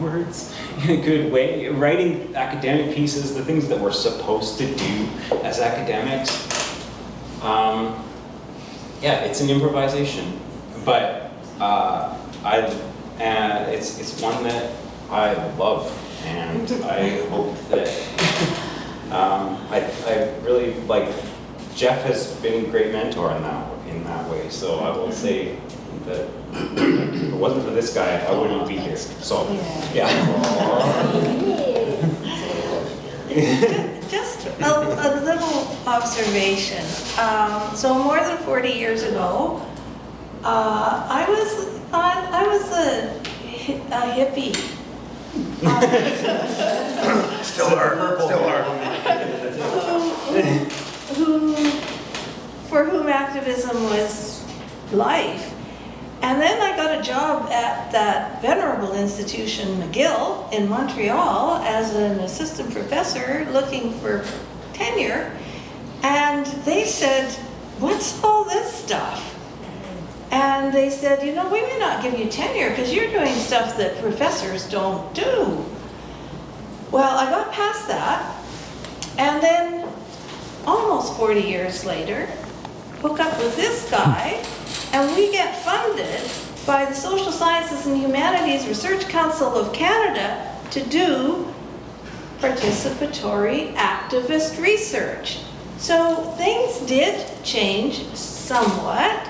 words in a good way, writing academic pieces, the things that we're supposed to do as academics. It's an improvisation, but it's one that I love, and I hope that I really Jeff has been a great mentor in that way. So I will say that if it wasn't for this guy, I wouldn't be here. So yeah. Just a little observation. So more than 40 years ago, I was a hippie. Still are. For whom activism was life. And then I got a job at that venerable institution, McGill, in Montreal as an assistant professor looking for tenure. And they said, what's all this stuff? And they said, we may not give you tenure because you're doing stuff that professors don't do. Well, I got past that. And then almost 40 years later, hook up with this guy, and we get funded by the Social Sciences and Humanities Research Council of Canada to do participatory activist research. So things did change somewhat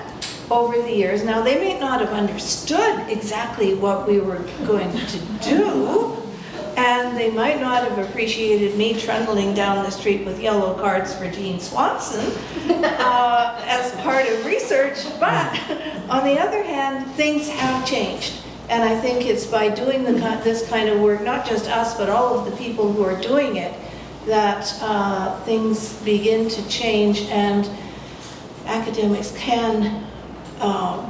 over the years. Now, they may not have understood exactly what we were going to do, and they might not have appreciated me trundling down the street with yellow cards for Jean Swanson as part of research, but on the other hand, things have changed. And I think it's by doing this kind of work, not just us, but all of the people who are doing it, that things begin to change and academics can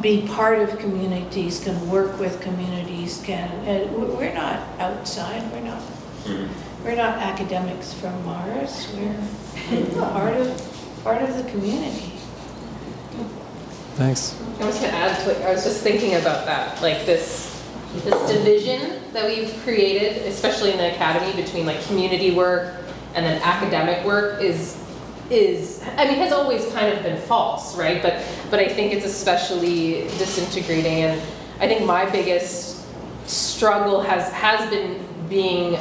be part of communities, can work with communities, we're not outside, we're not academics from Mars, we're part of the community. Thanks. I was going to add to it, I was just thinking about that, like this division that we've created, especially in the academy, between like community work and then academic work is I mean, has always kind of been false, right? But I think it's especially disintegrating, and I think my biggest struggle has been being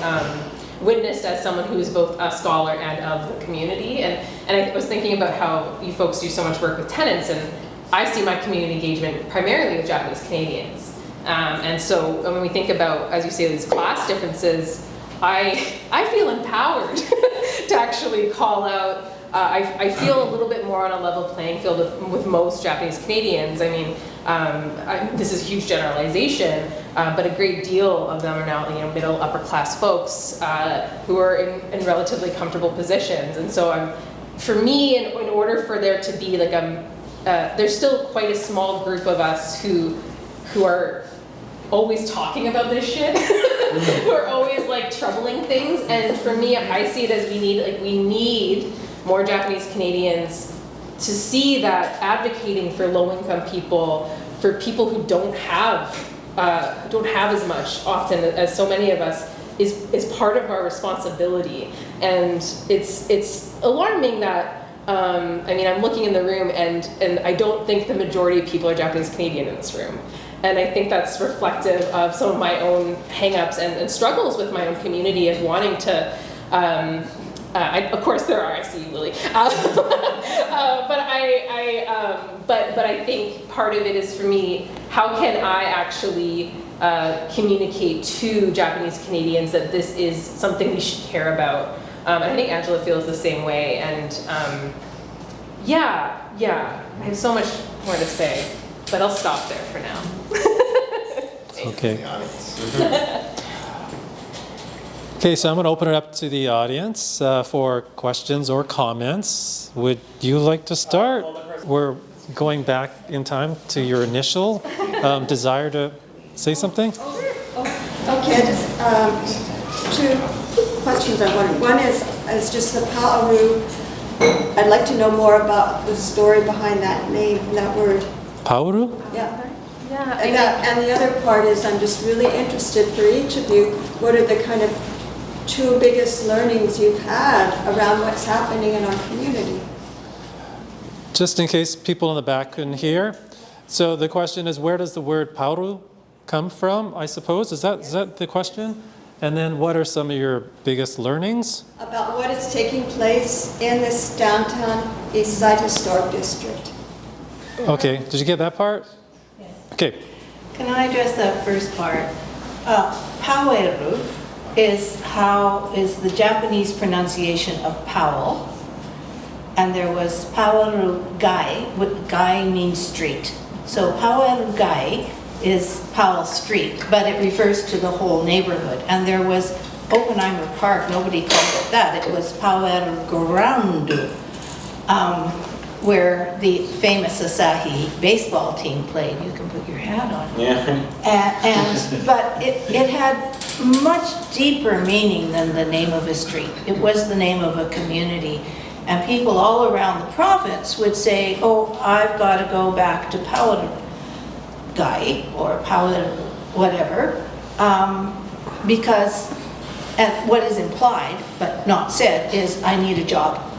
witnessed as someone who is both a scholar and of the community, and I was thinking about how you folks do so much work with tenants, and I see my community engagement primarily with Japanese Canadians. And so when we think about, as you say, these class differences, I feel empowered to actually call out. I feel a little bit more on a level playing field with most Japanese Canadians. I mean, this is a huge generalization, but a great deal of them are now, middle, upper class folks who are in relatively comfortable positions. And so for me, in order for there to be like there's still quite a small group of us who are always talking about this shit, who are always like troubling things. And for me, I see it as we need more Japanese Canadians to see that advocating for low-income people, for people who don't have as much often as so many of us, is part of our responsibility. And it's alarming that I mean, I'm looking in the room and I don't think the majority of people are Japanese Canadian in this room. And I think that's reflective of some of my own hang-ups and struggles with my own community of wanting to, of course there are, I see you, Lily. But I think part of it is for me, how can I actually communicate to Japanese Canadians that this is something we should care about? And I think Angela feels the same way. And yeah, I have so much more to say, but I'll stop there for now. Okay. Okay, so I'm going to open it up to the audience for questions or comments. Would you like to start? We're going back in time to your initial desire to say something. Okay, just two questions I wanted. One is just the Pa'aru. I'd like to know more about the story behind that name, that word. Pauru? Yeah. Yeah. And the other part is I'm just really interested for each of you, what are the kind of two biggest learnings you've had around what's happening in our community? Just in case people in the back couldn't hear. So the question is, where does the word Pauru come from, I suppose? Is that the question? And then what are some of your biggest learnings? About what is taking place in this Downtown Eastside Historic District. Okay, did you get that part? Yes. Okay. Can I address that first part? Paueru is the Japanese pronunciation of Powell, and there was Paueru Gai. Gai means street. So Paueru Gai is Powell Street, but it refers to the whole neighborhood. And there was Oppenheimer Park, nobody called it that. It was Paueru Groundu, where the famous Asahi baseball team played. You can put your hat on. Yeah. But it had much deeper meaning than the name of a street. It was the name of a community. And people all around the province would say, oh, I've got to go back to Powell Guy or Powell whatever, because, and what is implied but not said is, I need a job.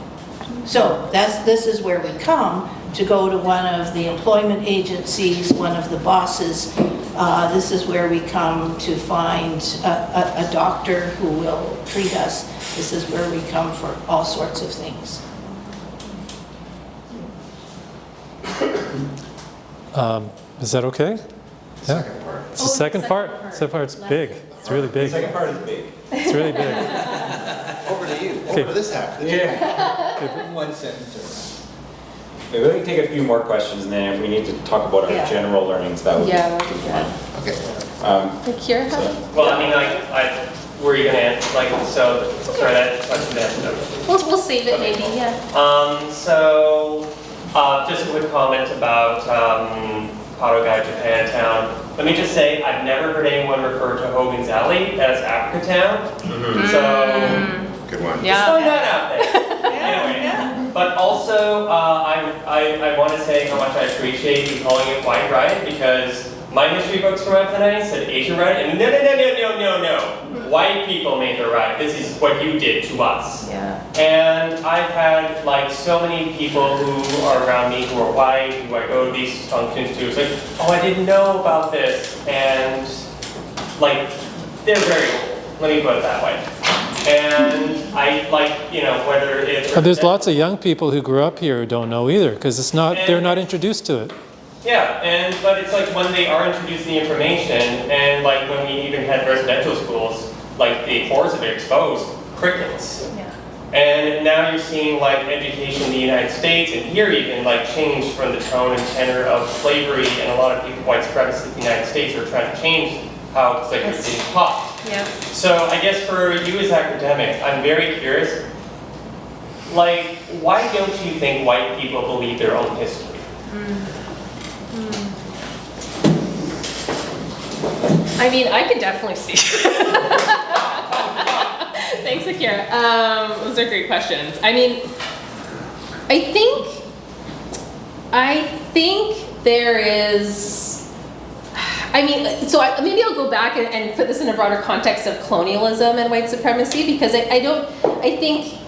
So this is where we come to go to one of the employment agencies, one of the bosses. This is where we come to find a doctor who will treat us. This is where we come for all sorts of things. Is that okay? Yeah. Second part. It's the second part? The second part's big. It's really big. The second part is big. It's really big. Over to you. Okay. Over to this half. Yeah. One sentence Maybe we can take a few more questions, and then if we need to talk about our Yeah. general learnings, that would Yeah, be that would be good. Okay. Akira, Well, I mean, were you gonna answer, so, sorry, that question that. we'll save it maybe, yeah. Just a quick comment about Padogai Japantown. Let me just say, I've never heard anyone refer to Hogan's Alley as Africatown. So, Good one. just throwing that out there. Anyway, but also, I want to say how much I appreciate you calling it White Riot, because my history books from out tonight said Asian Riot, and no. White people made the riot. This is what you did to us. Yeah. And I've had so many people who are around me who are white, who I go to these functions to. It's like, oh, I didn't know about this, and they're very old. Let me put it that way. And I whether it's. But there's lots of young people who grew up here who don't know either, because they're not introduced to it. Yeah, but it's when they are introduced to the information, and when we even had residential schools, the horrors of it exposed, crickets. Yeah. And now you're seeing education in the United States, and here even change from the tone and tenor of slavery, and a lot of people, white supremacists in the United States, are trying to change how slavery is being taught. Yeah. So I guess for you as academics, I'm very curious, why don't you think white people believe their own history? I mean, I can definitely see. Thanks, Akira. Those are great questions. I mean, I think there is. Maybe I'll go back and put this in a broader context of colonialism and white supremacy, because I think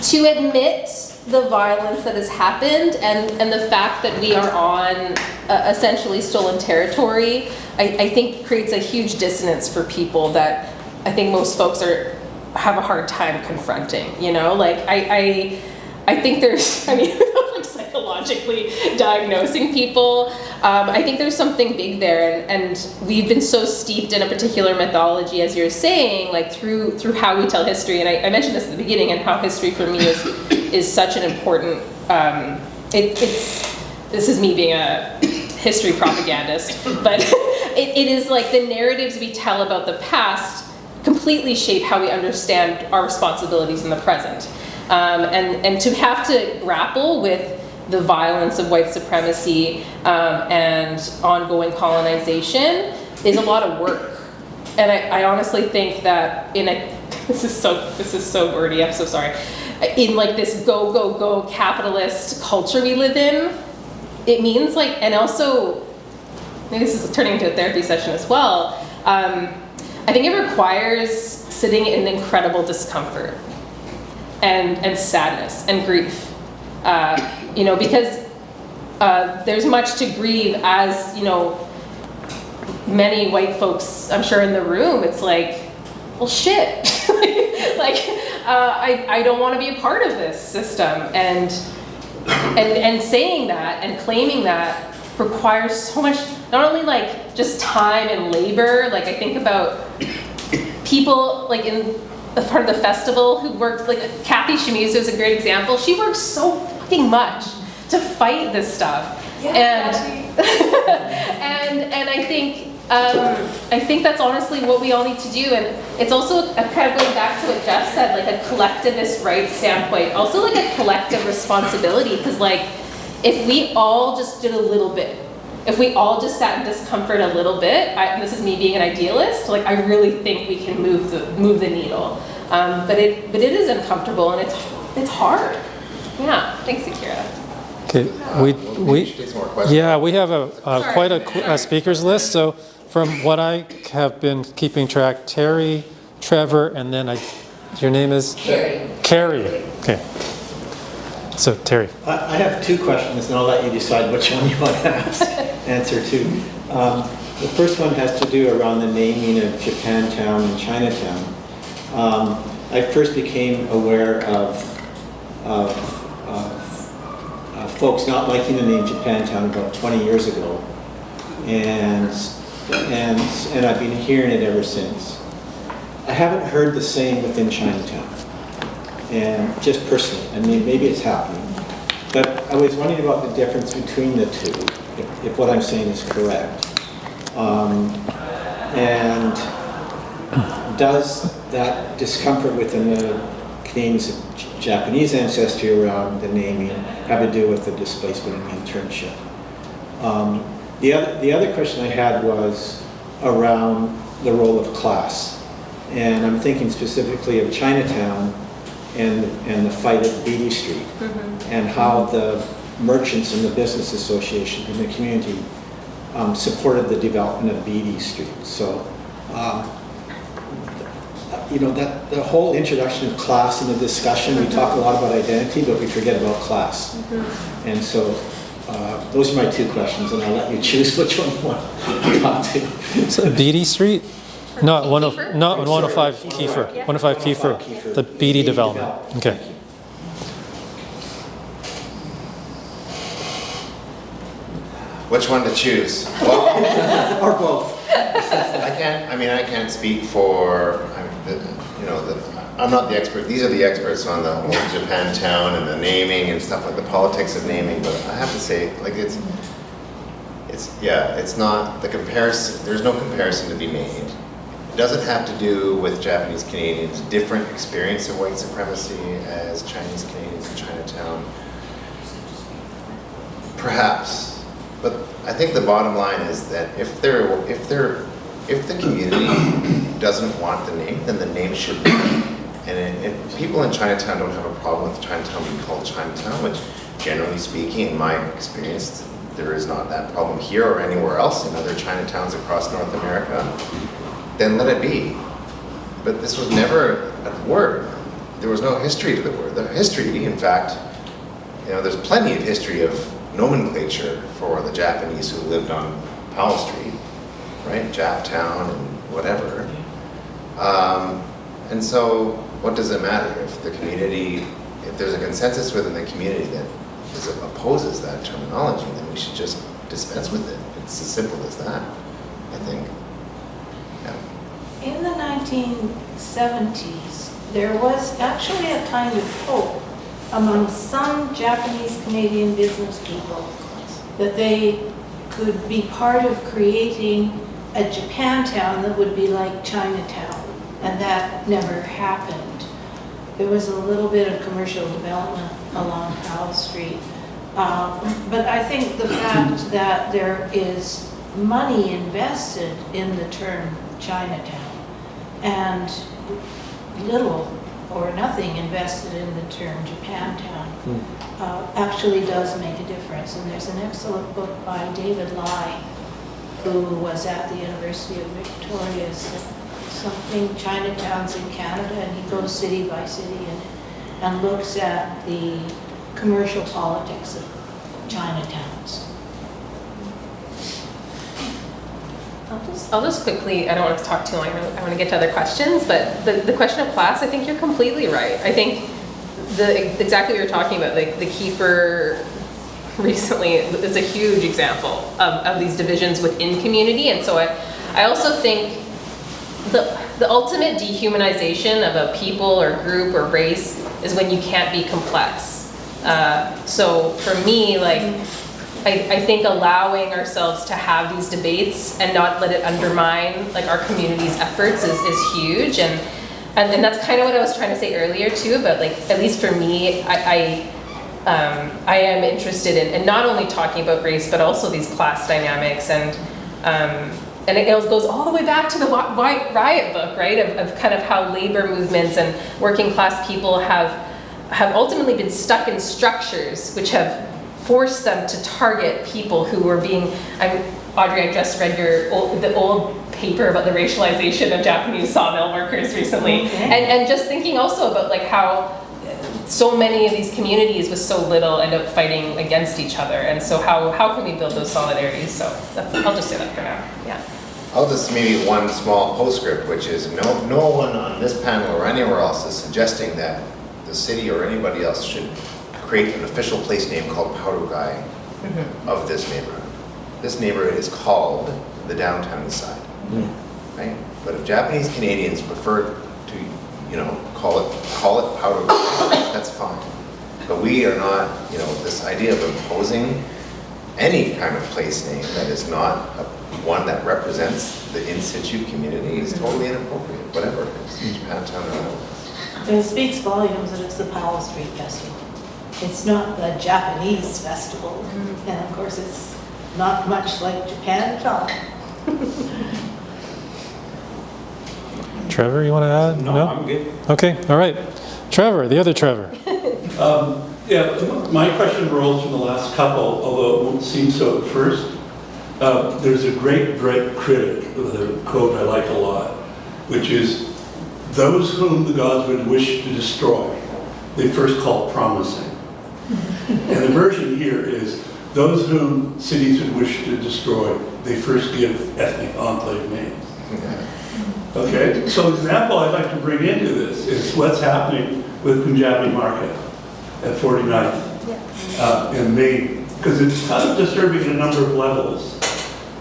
to admit the violence that has happened and the fact that we are on essentially stolen territory, I think creates a huge dissonance for people that I think most folks have a hard time confronting, I think there's, psychologically diagnosing people, I think there's something big there, and we've been so steeped in a particular mythology, as you're saying, through how we tell history, and I mentioned this at the beginning, and how history for me is such an important, this is me being a history propagandist, but it is the narratives we tell about the past completely shape how we understand our responsibilities in the present. And to have to grapple with the violence of white supremacy and ongoing colonization is a lot of work. And I honestly think that this is so wordy, I'm so sorry. In this go capitalist culture we live in, it means and also, maybe this is turning into a therapy session as well, I think it requires sitting in incredible discomfort and sadness and grief, because there's much to grieve, as many white folks I'm sure in the room. It's well, shit. I don't want to be a part of this system, and saying that and claiming that requires so much, not only just time and labor. I think about people in the part of the festival who worked, Kathy Shimizu is a great example. She worked so fucking much to fight this stuff. Yeah, and I think that's honestly what we all need to do, and it's also kind of going back to what Jeff said, a collectivist rights standpoint, also a collective responsibility, because if we all just did a little bit, if we all just sat in discomfort a little bit, and this is me being an idealist, I really think we can move the needle, but it is uncomfortable, and it's hard. Yeah, thanks, Akira. Okay, we have quite a speakers list. So from what I have been keeping track, Terry, Trevor, and then your name is? Carrie. Okay. So Terry. I have two questions, and I'll let you decide which one you want to answer to. The first one has to do around the naming of Japantown and Chinatown. I first became aware of folks not liking the name Japantown about 20 years ago, and I've been hearing it ever since. I haven't heard the same within Chinatown, and just personally, I mean, maybe it's happening, but I was wondering about the difference between the two, if what I'm saying is correct. And does that discomfort within the Canadians of Japanese ancestry around the naming have to do with the displacement and the internship? The other question I had was around the role of class. And I'm thinking specifically of Chinatown and the fight at Beatty Street, and how the merchants and the business association in the community supported the development of Beatty Street. So, you know, that the whole introduction of class in the discussion, we talk a lot about identity, but we forget about class. And so, those are my two questions, and I'll let you choose which one you want to. So Beatty Street? Not Kiefer? 105 Kiefer. 105 Kiefer, the Beatty development. Okay. Which one to choose? Well, Or both. I can't speak for, I'm not the expert. These are the experts on the whole Japantown and the naming and stuff like the politics of naming, but I have to say, like, it's not the comparison, there's no comparison to be made. It doesn't have to do with Japanese Canadians' different experience of white supremacy as Chinese Canadians in Chinatown. Perhaps, but I think the bottom line is that if the community doesn't want the name, then the name should be. And if people in Chinatown don't have a problem with Chinatown being called Chinatown, which generally speaking, in my experience, there is not that problem here or anywhere else in other Chinatowns across North America, then let it be. But this was never a word. There was no history to the word. The history, in fact, there's plenty of history of nomenclature for the Japanese who lived on Powell Street, right? Japtown and whatever. And so what does it matter if the community, if there's a consensus within the community that opposes that terminology, then we should just dispense with it. It's as simple as that, I think. Yeah. In the 1970s, there was actually a kind of hope among some Japanese Canadian business people that they could be part of creating a Japantown that would be like Chinatown, and that never happened. There was a little bit of commercial development along Powell Street, but I think the fact that there is money invested in the term Chinatown and little or nothing invested in the term Japantown actually does make a difference. And there's an excellent book by David Lai, who was at the University of Victoria, something Chinatowns in Canada, and he goes city by city and looks at the commercial politics of Chinatowns. I'll just quickly, I don't want to talk too long, I want to get to other questions, but the question of class, I think you're completely right. I think exactly what you're talking about, like the Kiefer recently is a huge example of these divisions within community. And so I also think the ultimate dehumanization of a people or group or race is when you can't be complex. So for me, like, I think allowing ourselves to have these debates and not let it undermine like our community's efforts is huge. And that's kind of what I was trying to say earlier too, about like, at least for me, I am interested in not only talking about race, but also these class dynamics. And it goes all the way back to the White Riot book, right? Of kind of how labor movements and working class people have ultimately been stuck in structures which have forced them to target people who were being, Audrey, I just read the old paper about the racialization of Japanese sawmill workers recently. Okay. And just thinking also about like how so many of these communities with so little end up fighting against each other. And so how can we build those solidarities? So I'll just say that for now, yeah. I'll just maybe one small postscript, which is no one on this panel or anywhere else is suggesting that the city or anybody else should create an official place name called Paurugai of this neighborhood. This neighborhood is called the Downtown Eastside, right? But if Japanese Canadians prefer to, call it Paurugai, that's fine. But we are not, this idea of imposing any kind of place name that is not one that represents the in situ community is totally inappropriate, whatever it is, Japantown or otherwise. It speaks volumes that it's the Powell Street Festival. It's not the Japanese festival. And of course, it's not much like Japan at all. Trevor, you want to add? No, I'm good. Okay, all right. Trevor, the other Trevor. Yeah, my question rolls from the last couple, although it won't seem so at first. There's a great critic with a quote I like a lot, which is, those whom the gods would wish to destroy, they first call promising. And the version here is, those whom cities would wish to destroy, they first give ethnic enclave names. Okay, so the example I'd like to bring into this is what's happening with Punjabi Market at 49th in Maine, because it's kind of disturbing at a number of levels.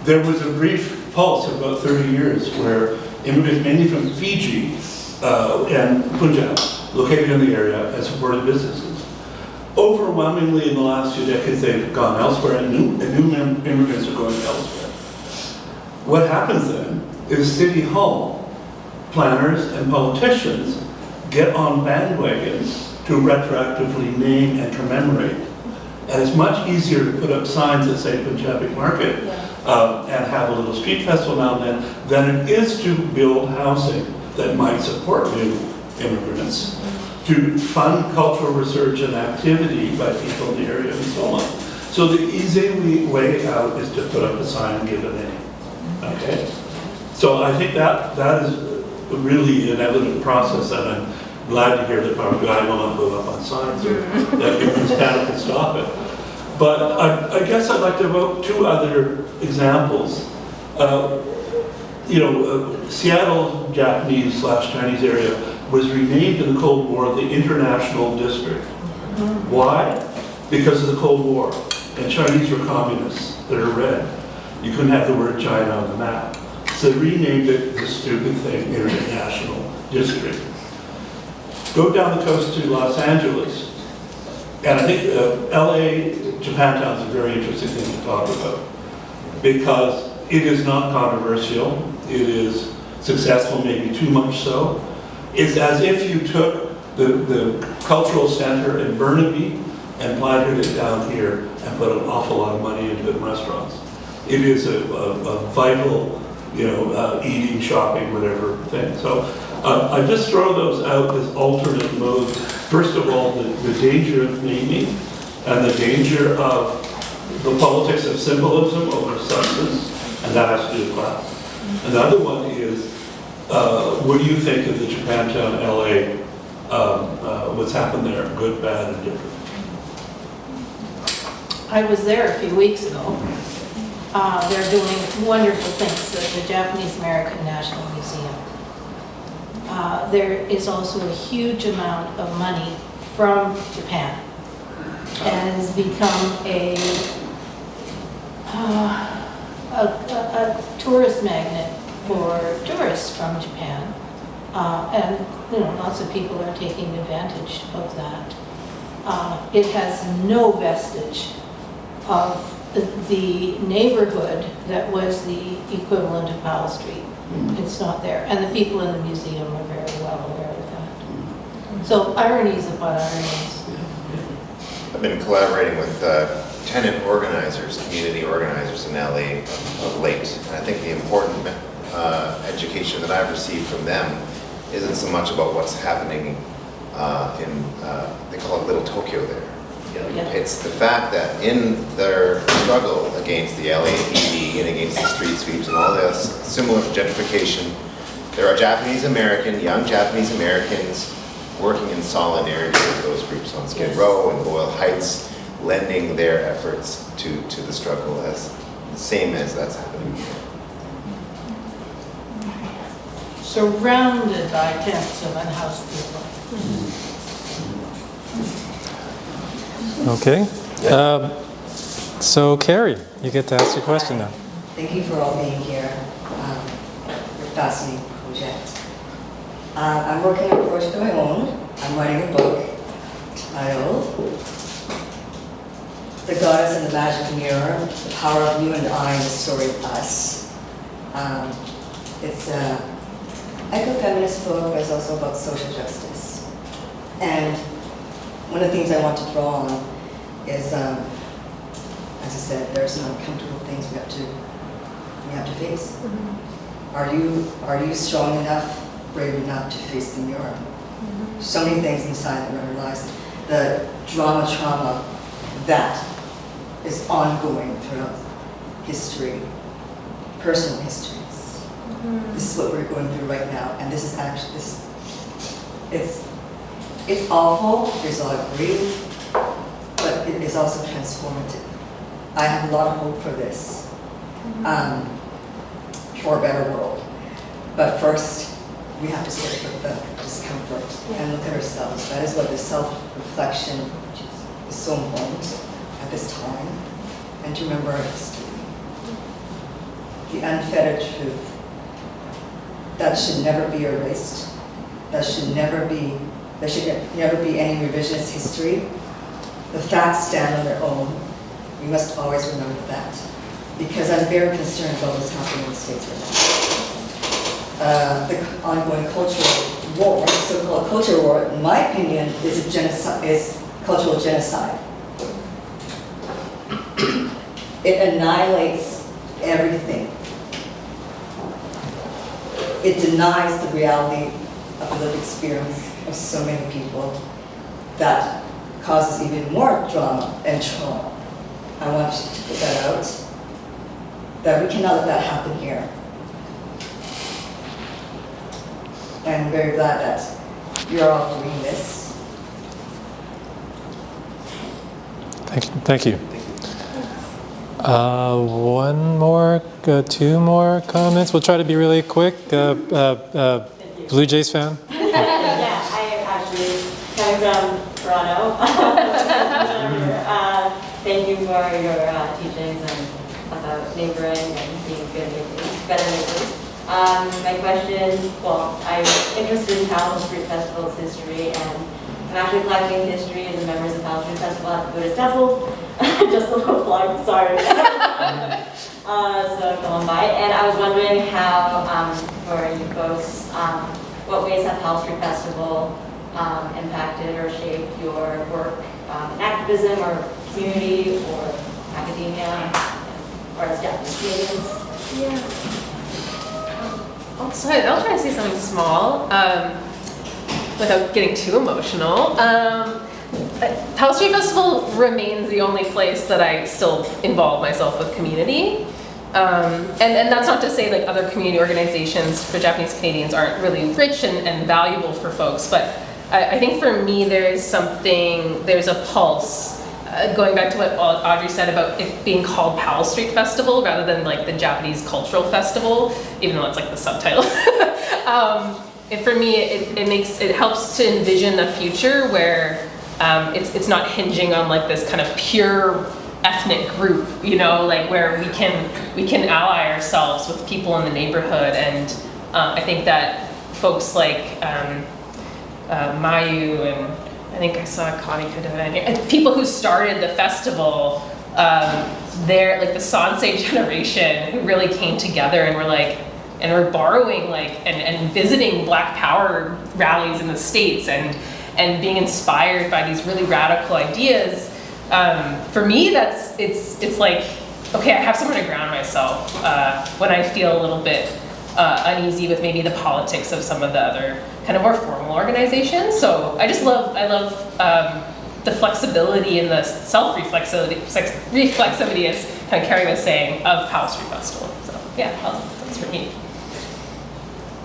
There was a brief pulse of about 30 years where immigrants, mainly from Fiji and Punjab, located in the area, had supported businesses. Overwhelmingly in the last few decades, they've gone elsewhere, and new immigrants are going elsewhere. What happens then is City Hall planners and politicians get on bandwagons to retroactively name and commemorate. And it's much easier to put up signs that say Punjabi Market and have a little street festival now and then than it is to build housing that might support new immigrants, to fund cultural research and activity by people in the area and so on. So the easy way out is to put up a sign and give a name. Okay? So I think that is really an evident process, and I'm glad to hear that our guy will not go up on signs or that Canada can stop it. But I guess I'd like to evoke two other examples. Seattle Japanese/Chinese area was renamed in the Cold War the International District. Why? Because of the Cold War. And Chinese were communists that are red. You couldn't have the word China on the map. So they renamed it the stupid thing, International District. Go down the coast to Los Angeles. And I think LA, Japantown is a very interesting thing to talk about because it is not controversial. It is successful, maybe too much so. It's as if you took the cultural center in Burnaby and planted it down here and put an awful lot of money into it in restaurants. It is a vital, eating, shopping, whatever thing. So I just throw those out as alternate modes. First of all, the danger of naming and the danger of the politics of symbolism over substance, and that has to do with class. Another one is, what do you think of the Japantown, LA, what's happened there, good, bad, and different? I was there a few weeks ago. They're doing wonderful things at the Japanese American National Museum. There is also a huge amount of money from Japan and has become a tourist magnet for tourists from Japan. And lots of people are taking advantage of that. It has no vestige of the neighborhood that was the equivalent of Powell Street. It's not there. And the people in the museum are very well aware of that. So ironies upon ironies. I've been collaborating with tenant organizers, community organizers in LA of late. And I think the important education that I've received from them isn't so much about what's happening they call it Little Tokyo there. Yeah. It's the fact that in their struggle against the LAPD and against the street sweeps and all this similar gentrification, there are young Japanese Americans working in solidarity with those groups on Skid Row and Boyle Heights, lending their efforts to the struggle as the same as that's happening here. Surrounded by tents of unhoused people. Okay. So Carrie, you get to ask your question now. Thank you for all being here. Your fascinating project. I'm working on a project of my own. I'm writing a book titled the goddess and the magic mirror, the power of you and I, and the story of us. It's an eco-feminist book, but it's also about social justice. And one of the things I want to draw on is, as I said, there are some uncomfortable things we have to face. Mm-hmm. Are you strong enough, brave enough to face the mirror? Mm-hmm. So many things inside that are realized. The trauma that is ongoing throughout history, personal histories. Mm-hmm. This is what we're going through right now, and this is actually it's awful. There's a lot of grief, but it is also transformative. I have a lot of hope for this, for a better world. But first, we have to sit with the discomfort and look at ourselves. That is what the self-reflection is so important at this time, and to remember our history. The unfettered truth that should never be erased. There should never be any revisionist history. The facts stand on their own. We must always remember that, because I'm very concerned about what's happening in the States right now. The ongoing cultural war, so-called cultural war, in my opinion, is a genocide, is cultural genocide. It annihilates everything. It denies the reality of the lived experience of so many people that causes even more drama and trauma. I want you to put that out, that we cannot let that happen here. And I'm very glad that you're all doing this. Thank you. One more, two more comments. We'll try to be really quick. Blue Jays fan? Yeah, I actually come from Toronto. Thank you for your teachings and about neighboring and being good neighbors, better neighbors. My question, well, I'm interested in Powell Street Festival's history, and I'm actually collecting history as a member of the Powell Street Festival at the Buddhist Temple. Just a little plug, sorry. So going by, and I was wondering how, for you folks, what ways have Powell Street Festival impacted or shaped your work in activism or community or academia or as Japanese Canadians? Yeah. I'll try to say something small without getting too emotional. Powell Street Festival remains the only place that I still involve myself with community. And that's not to say like other community organizations for Japanese Canadians aren't really rich and valuable for folks, but I think for me there's a pulse. Going back to what Audrey said about it being called Powell Street Festival rather than like the Japanese Cultural Festival, even though it's like the subtitle. For me, it helps to envision a future where it's not hinging on like this kind of pure ethnic group, you know, like where we can ally ourselves with people in the neighborhood, and I think that folks like Mayu and I think I saw Connie Kadeva and people who started the festival, they're like the Sansei generation who really came together and were like, and were borrowing like and visiting Black Power rallies in the States and being inspired by these really radical ideas. For me, it's like, okay, I have somewhere to ground myself when I feel a little bit uneasy with maybe the politics of some of the other kind of more formal organizations. So I love the flexibility and the reflexivity, as kind of Carrie was saying, of Powell Street Festival. So yeah, that's for me.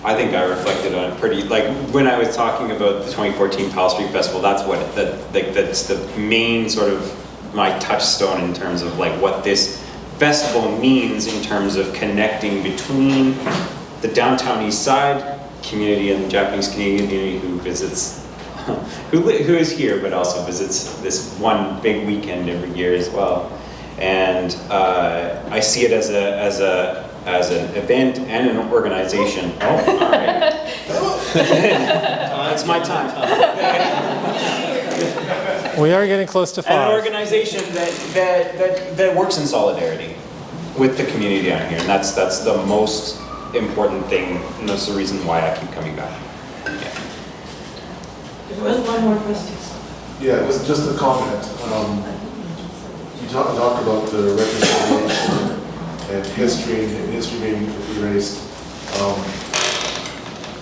I think I reflected on it pretty, like when I was talking about the 2014 Powell Street Festival, that's the main sort of my touchstone in terms of like what this festival means in terms of connecting between the Downtown Eastside community and the Japanese Canadian community who visits, who is here but also visits this one big weekend every year as well. And I see it as an event and an organization. Oh, all right. It's my time. We are getting close to An 5. organization that works in solidarity with the community down here, and that's the most important thing, and that's the reason why I keep coming back. Yeah. There was one more question. Yeah, it was just a comment. You talked about the reconciliation and history being erased.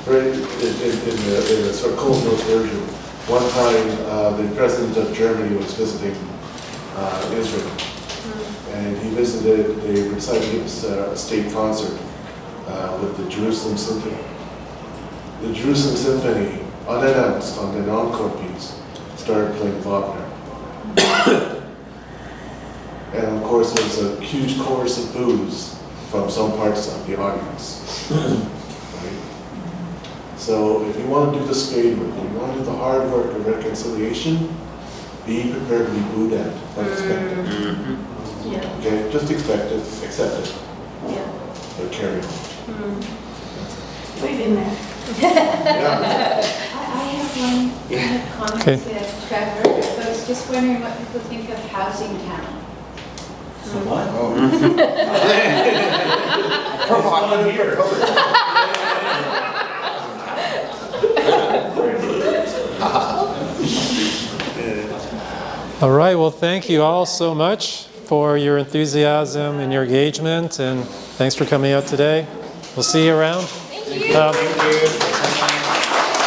Right in the sort of Cold Note version, one time the president of Germany was visiting Israel, and he visited. They decided to give us a state concert with the Jerusalem Symphony. The Jerusalem Symphony, unannounced on an encore piece, started playing Wagner. And of course, there was a huge chorus of boos from some parts of the audience. Right? So if you want to do the spade work, you want to do the hard work of reconciliation, be prepared to be booed at. Don't expect it. Yeah. Okay? Just expect it, accept it, Yeah. but carry on. We've been there. Yeah. I have one comment Okay. to Trevor. I was just wondering what people think of Housing Town. What? All right, well, thank you all so much for your enthusiasm and your engagement, and thanks for coming out today. We'll see you around. Thank you. Thank you.